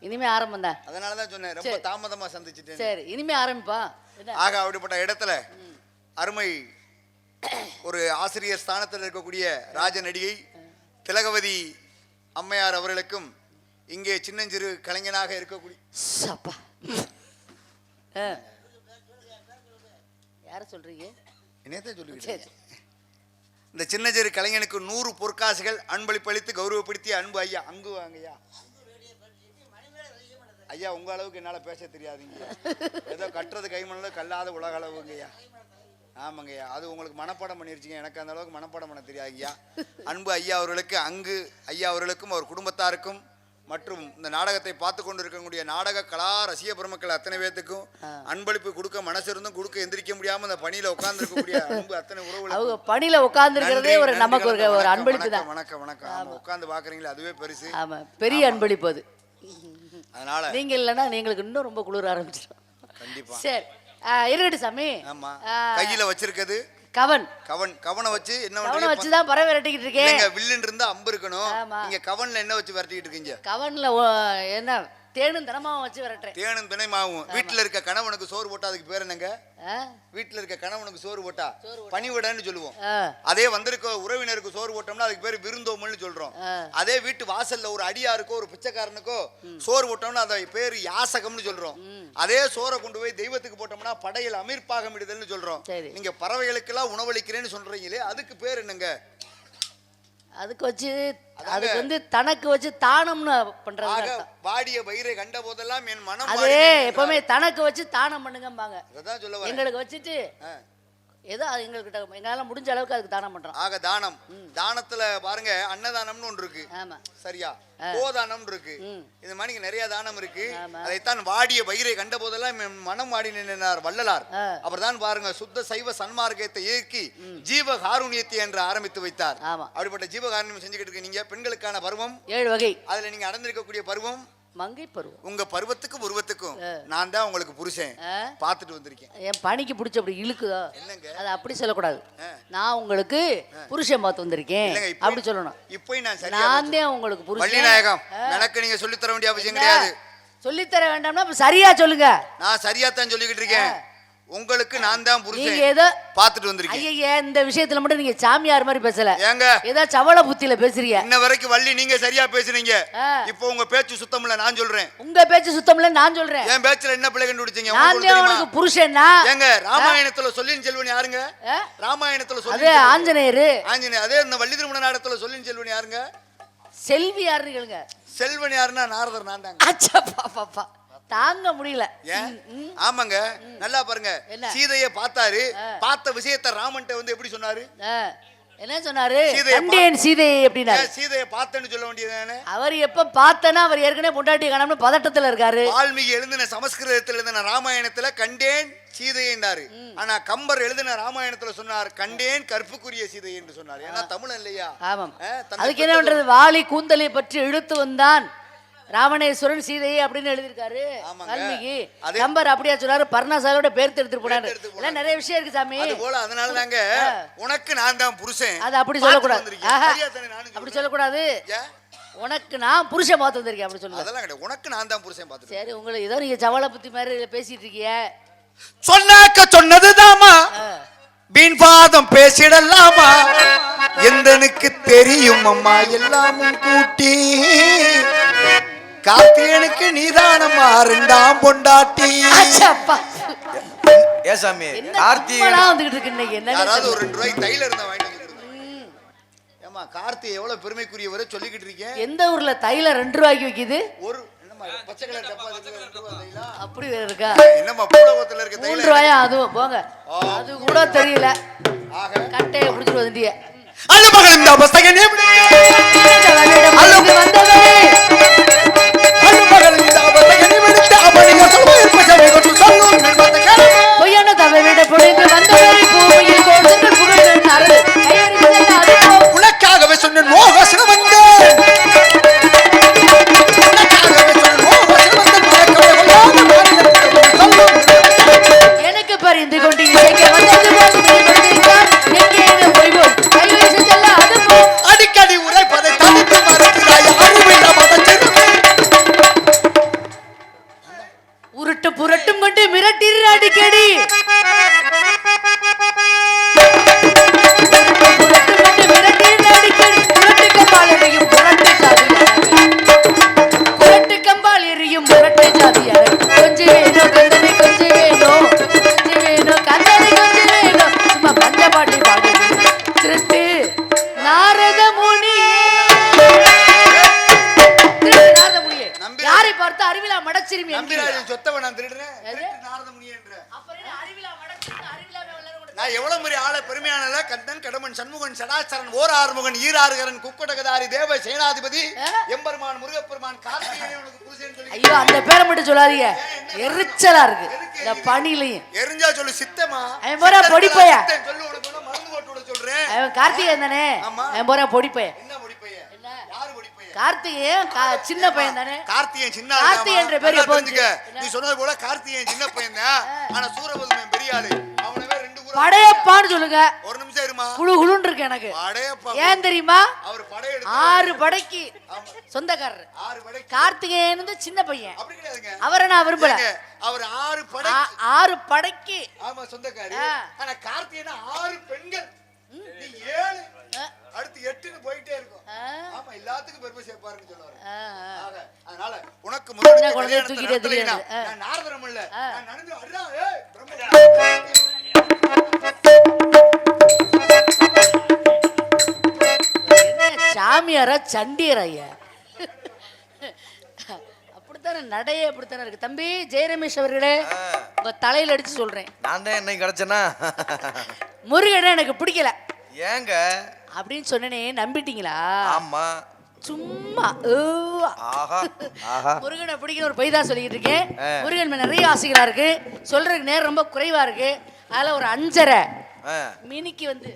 Speaker 1: இனிமே ஆரம்பம் தான்.
Speaker 3: அதனாலதான் சொன்னேன், ரொம்ப தாமதமா சந்திச்சுட்டேன்.
Speaker 1: சரி, இனிமே ஆரம்பிப்பா.
Speaker 3: ஆக அப்படிப்பட்ட இடத்துல அருமை ஒரு ஆசிரியர் ஸ்தானத்தில் இருக்கக்கூடிய ராஜ நடிகை திலகவதி அம்மையார் அவர்களுக்கும் இங்கே சின்னஞ்சிறு கலைஞனாக இருக்கக்கூடிய
Speaker 1: யார சொல்றீங்க?
Speaker 3: என்னதான் சொல்லுவீங்க? இந்த சின்னஞ்சிறு கலைஞனுக்கு 100 பொற்காசுகள் அன்பளிப்பளித்து கௌரவப்படுத்திய அன்பு ஐயா அங்கு வாங்கய்யா. ஐயா, உங்க அளவுக்கு என்னால பேச தெரியாதுங்க. ஏதோ கட்டுறது கைமணல கல்லாத உலக அளவுங்கய்யா. ஆமாங்கய்யா, அது உங்களுக்கு மனப்பாடம் பண்ணிருச்சுங்க. எனக்கு அந்த அளவுக்கு மனப்பாடம் பண்ண தெரியாதுங்கய்யா. அன்பு ஐயா அவர்களுக்கு ஐயா அவர்களுக்கும் அவர் குடும்பத்தாருக்கும் மற்றும் இந்த நாடகத்தை பார்த்து கொண்டு இருக்கக்கூடிய நாடக கலா ரசிக பெருமக்கள் அத்தனை பேத்துக்கும் அன்பளிப்பு கொடுக்க மனசு இருந்தும் கொடுக்க எந்திரிக்க முடியாம அந்த பணியில உட்கார்ந்து இருக்கக்கூடிய அன்பு அத்தனை உறவுகள் பணியில உட்கார்ந்துருக்கிறதே ஒரு நமக்கு ஒரு அன்பளிப்பு தான். வணக்கம். உட்கார்ந்து பாக்குறீங்களா, அதுவே பெருசு. ஆமா, பெரிய அன்பளிப்பு அது. அதனால நீங்க இல்லைன்னா நீங்களுக்கு இன்னும் ரொம்ப குளிர ஆரம்பிச்சிடும். கண்டிப்பா. சரி, இருக்கட்டும் சாமி. ஆமா, கையில வச்சிருக்கிறது கவனை வச்சு என்ன வச்சுதான் பறவை விரட்டிக்கிட்டு இருக்கேன். வில்லுன்னு இருந்தா அம்பு இருக்கணும். நீங்க கவன்ல என்ன வச்சு விரட்டிக்கிட்டு இருக்கீங்க? கவன்ல என்ன
Speaker 1: தேனும் தினமாவும் வச்சு விரட்டுறேன்.
Speaker 3: தேனும் தினைமாவும். வீட்டுல இருக்க கணவனுக்கு சோறு போட்டா அதுக்கு பேர் என்னங்க?
Speaker 1: ஆ?
Speaker 3: வீட்டுல இருக்க கணவனுக்கு சோறு போட்டா பணிவிடன்னு சொல்லுவோம். அதே வந்திருக்க உறவினருக்கு சோறு போட்டோம்னா அதுக்கு பேர் விருந்தோம்பல்னு சொல்றோம். அதே வீட்டு வாசல்ல ஒரு அடியாருக்கோ ஒரு பிச்சைக்காரனுக்கோ சோறு போட்டோம்னா அதை பேர் யாசகம்னு சொல்றோம். அதே சோறை கொண்டு போய் தெய்வத்துக்கு போட்டோம்னா படையில் அமீர்பாகம் இடுதல்னு சொல்றோம். நீங்க பறவைகளுக்கெல்லாம் உணவளிக்கிறேன்னு சொல்றீங்களே அதுக்கு பேர் என்னங்க?
Speaker 1: அதுக்கு வச்சு அதுக்கு வந்து தனக்கு வச்சு தானம்னு பண்றாங்க.
Speaker 3: வாடிய பயிரை கண்ட போதெல்லாம் என் மனம்
Speaker 1: அதே எப்பவுமே தனக்கு வச்சு தானம் பண்ணுங்கம்பாங்க.
Speaker 3: அதான் சொல்ல வரேன்.
Speaker 1: எங்களுக்கு வச்சுட்டு ஏதோ எங்ககிட்ட எங்களால முடிஞ்ச அளவுக்கு அதுக்கு தானம் பண்றோம்.
Speaker 3: ஆக தானம். தானத்துல பாருங்க அன்னதானம்னு ஒன்று இருக்கு.
Speaker 1: ஆமா.
Speaker 3: சரியா? கோதானம் இருக்கு. இந்த மாதிரி நிறைய தானம் இருக்கு. அதைத்தான் வாடிய பயிரை கண்ட போதெல்லாம் மனம் வாடி நின்றார் வள்ளலார். அவர்தான் பாருங்க சுத்த சைவ சன்மார்க்கத்தை இயக்கி ஜீவ காருண்யத்தை என்று ஆரம்பித்து வைத்தார். அப்படிப்பட்ட ஜீவ காருண்யம் செஞ்சுக்கிட்டு இருக்கு. நீங்க பெண்களுக்கான பருவம்
Speaker 1: 7 வகை.
Speaker 3: அதுல நீங்க அடர்ந்திருக்கக்கூடிய பருவம்
Speaker 1: மங்கை பருவம்.
Speaker 3: உங்க பருவத்துக்கும் உருவத்துக்கும் நான் தான் உங்களுக்கு புருஷன் பார்த்துட்டு வந்திருக்கேன்.
Speaker 1: என் பணிக்கு பிடிச்ச அப்படி இழுக்குதோ
Speaker 3: என்னங்க?
Speaker 1: அது அப்படி சொல்லக்கூடாது. நான் உங்களுக்கு புருஷன் பார்த்து வந்திருக்கேன் அப்படி சொல்லணும்.
Speaker 3: இப்போ
Speaker 1: நான் தான் உங்களுக்கு புருஷன்.
Speaker 3: வள்ளிநாயகம் எனக்கு நீங்க சொல்லி தர வேண்டிய அவசியம் கிடையாது.
Speaker 1: சொல்லித்தர வேண்டாம்னா சரியா சொல்லுங்க.
Speaker 3: நான் சரியா தான் சொல்லிக்கிட்டு இருக்கேன். உங்களுக்கு நான் தான் புருஷன்.
Speaker 1: நீங்க ஏதோ
Speaker 3: பாத்துட்டு வந்திருக்கீங்க.
Speaker 1: ஐயா இந்த விஷயத்துல மட்டும் நீங்க சாமியார் மாதிரி பேசல.
Speaker 3: ஏங்க
Speaker 1: ஏதோ சவள புத்தியில பேசுறீங்க.
Speaker 3: இன்ன வரைக்கும் வள்ளி நீங்க சரியா பேசுறீங்க. இப்போ உங்க பேச்சு சுத்தம் இல்ல நான் சொல்றேன்.
Speaker 1: உங்க பேச்சு சுத்தம் இல்ல நான் சொல்றேன்.
Speaker 3: என் பேச்சுல என்ன பிள்ளை கண்டுபிடிச்சீங்க?
Speaker 1: நான் தான் உங்களுக்கு புருஷனா?
Speaker 3: ஏங்க ராமாயணத்துல சொல்லின் செல்வன் யாருங்க? ராமாயணத்துல சொல்லி
Speaker 1: அதே ஆஞ்சநேயர்.
Speaker 3: ஆஞ்சநேயர். அதே இந்த வள்ளி திருமண நாடகத்துல சொல்லின் செல்வன் யாருங்க?
Speaker 1: செல்வி யாருன்னு கேளுங்க.
Speaker 3: செல்வன் யாருன்னா நாரதர் நான் தாங்க.
Speaker 1: அச்சா பாப்பா தாங்க முடியல.
Speaker 3: ஆமாங்க நல்லா பாருங்க. சீதையை பார்த்தாரு. பார்த்த விஷயத்தை ராமன்ட்ட வந்து எப்படி சொன்னாரு?
Speaker 1: என்ன சொன்னாரு? கண்டேன் சீதையை அப்படினா.
Speaker 3: சீதையை பார்த்தேன்னு சொல்ல வேண்டியதானே?
Speaker 1: அவர் எப்ப பார்த்தனா அவர் ஏற்கனவே பொண்டாட்டி காணாம பதட்டத்துல இருக்காரு.
Speaker 3: வால்மீகி எழுதின சமஸ்கிருதத்துல எழுதின ராமாயணத்துல கண்டேன் சீதையை என்றாரு. ஆனா கம்பர் எழுதின ராமாயணத்துல சொன்னார் கண்டேன் கற்புக்குரிய சீதை என்று சொன்னார். ஏன்னா தமிழ் இல்லையா?
Speaker 1: ஆமாம். அதுக்கு என்ன பண்றது? வாலி கூந்தலை பற்றி இழுத்து வந்தான் ராவணேஸ்வரன் சீதையை அப்படின்னு எழுதியிருக்காரு வால்மீகி. கம்பர் அப்படியா சொன்னாரு? பர்ணசாலோட பேர் எடுத்துட்டு போனாரு. எல்லாம் நிறைய விஷயம் இருக்கு சாமி.
Speaker 3: அது போல அதனால தாங்க உனக்கு நான் தான் புருஷன்.
Speaker 1: அது அப்படி சொல்லக்கூடாது. அப்படி சொல்லக்கூடாது. உனக்கு நான் புருஷன் பார்த்து வந்திருக்கேன் அப்படி சொல்லுங்க.
Speaker 3: அதெல்லாம் கிடையாது. உனக்கு நான் தான் புருஷன் பார்த்து.
Speaker 1: சரி உங்களுக்கு ஏதோ நீங்க சவள புத்தி மாதிரி பேசிட்டு இருக்கீங்க.
Speaker 3: சொன்னாக்க சொன்னதுதாமா வீண் பாதம் பேசிடலாமா? எந்தனுக்கு தெரியும் அம்மா எல்லாமும் கூட்டி கார்த்தியனுக்கு நீதானம்மா 2ஆம் பொண்டாட்டி.
Speaker 6: ஏசாமி கார்த்தியெல்லாம்
Speaker 1: வந்துகிட்டு இருக்கு இன்னைக்கு. என்ன
Speaker 3: யாராவது ஒரு 2 ரூபாய்க்கு தைல இருந்தா வாங்கிட்டு ஏமா கார்த்தி எவ்வளவு பெருமைக்குரியவரை சொல்லிக்கிட்டு இருக்கேன்.
Speaker 1: எந்த ஊர்ல தைல 2 ரூபாய்க்கு விக்குது?
Speaker 3: ஒரு என்னமா பச்சை கலர் டப்பா 2 ரூபாய் தைல
Speaker 1: அப்படி வேற இருக்கா?
Speaker 3: என்னமா பூலகத்துல இருக்க தைல
Speaker 1: 3 ரூபாயா? அதுவும் போங்க. அது கூட தெரியல. ஆக கட்டையை புடிச்சிட்டு வந்துட்டியே.
Speaker 3: அலுமகள் இந்த அவஸ்தையனே
Speaker 1: அலுமகள் வந்தவே பொய்யான தவை விட பொழிந்து வந்தவரை பூமியில் கோஷங்கள் புகழ்ந்து அருள்
Speaker 3: உனக்காகவே சொன்ன மோகசனம் வந்தேன்.
Speaker 1: எனக்கு பரிந்து கொண்டு இசைக்க வந்தது எங்கே போய்வோம் கைவசம் செல்ல அது
Speaker 3: அடிக்கடி உரைப்பதை தடுத்து மறுக்கிறாய் அறிவில்ல
Speaker 1: உருட்டு புரட்டும் கொண்டு மிரட்டிரு அடிக்கடி
Speaker 3: சடாச்சரன் ஓராறுமுகன் ஈராறுகரன் குக்குடகதாரி தேவ சேனாதிபதி எம்பெருமான் முருகப்பெருமான் கார்த்திகேயனுக்கு புருஷன் சொல்லி.
Speaker 1: ஐயோ அந்த பேரை மட்டும் சொல்லாதீங்க. எரிச்சலா இருக்கு இந்த பணியிலையும்.
Speaker 3: எரிஞ்சா சொல்லு சித்தமா.
Speaker 1: அவன் போற பொடிப்பையா
Speaker 3: சொல்லு உனக்கு மருந்து போட்டு விட சொல்றேன்.
Speaker 1: அவன் கார்த்திகேயன் தானே? அவன் போற பொடிப்பையா.
Speaker 3: என்ன பொடிப்பையா? யாரு பொடிப்பையா?
Speaker 1: கார்த்திகேயன் சின்ன பையன் தானே?
Speaker 3: கார்த்திகேயன் சின்ன
Speaker 1: கார்த்திகேயன்ற பேர் எப்போ வந்துச்சு?
Speaker 3: நீ சொன்னது போல கார்த்திகேயன் சின்ன பையன் தான். ஆனா சூரபத்மன் பெரிய ஆளு. அவனவே 2 குரு
Speaker 1: படையப்பான்னு சொல்லுங்க.
Speaker 3: ஒரு நிமிஷம் இருமா.
Speaker 1: குளு குளுன்னு இருக்கு எனக்கு.
Speaker 3: படையப்பா
Speaker 1: ஏன் தெரியுமா?
Speaker 3: அவர் படை எடுத்து
Speaker 1: 6 படைக்கு சொந்தக்காரர்
Speaker 3: 6 படை
Speaker 1: கார்த்திகேயன் வந்து சின்ன பையன்,
Speaker 3: அப்படி கிடையாதுங்க.
Speaker 1: அவரை நான் விரும்பல.
Speaker 3: ஏங்க, அவர் 6 படை
Speaker 1: 6 படைக்கு
Speaker 3: ஆமா சொந்தக்காரி.
Speaker 1: ஆ.
Speaker 3: ஆனா கார்த்திகேயனா 6 பெண்கள், நீ 7 அடுத்து 8ன்னு போயிட்டே இருக்கும். ஆமா, எல்லாத்துக்கும் பெருமை சேர்ப்பாருன்னு சொல்லுவாரு. ஆக, அதனால உனக்கு முதல்ல
Speaker 1: சின்ன குழந்தைய
Speaker 3: கல்யாணத்தை
Speaker 1: தூக்கிட்டே
Speaker 3: நடத்தலைன்னா,
Speaker 1: தெரியாது.
Speaker 3: நான் நாரதரம் இல்ல, நான் நடந்து அடடா, ஏய் பிரம்ம
Speaker 1: என்ன சாமியாரா சண்டியர் ஐயா? அப்படித்தானே நடையே அப்படித்தானே இருக்கு. தம்பி ஜெயரமேஷ் அவர்களே, உங்க தலையில அடிச்சு சொல்றேன்,
Speaker 6: நான் தான் என்னைக்கு கிடைச்சேனா?
Speaker 1: முருகனை எனக்கு பிடிக்கல
Speaker 6: ஏங்க
Speaker 1: அப்படின்னு சொன்னனே, நம்பிட்டீங்களா?
Speaker 6: ஆமா.
Speaker 1: சும்மா
Speaker 6: ஆஹா ஆஹா.
Speaker 1: முருகனை பிடிக்கிற ஒரு பொய் தான் சொல்லிட்டு இருக்கேன். முருகன் மேல நிறைய ஆசைகளா இருக்கு, சொல்றதுக்கு நேரம் ரொம்ப குறைவா இருக்கு. அதுல ஒரு 5.5 மினிக்கு வந்து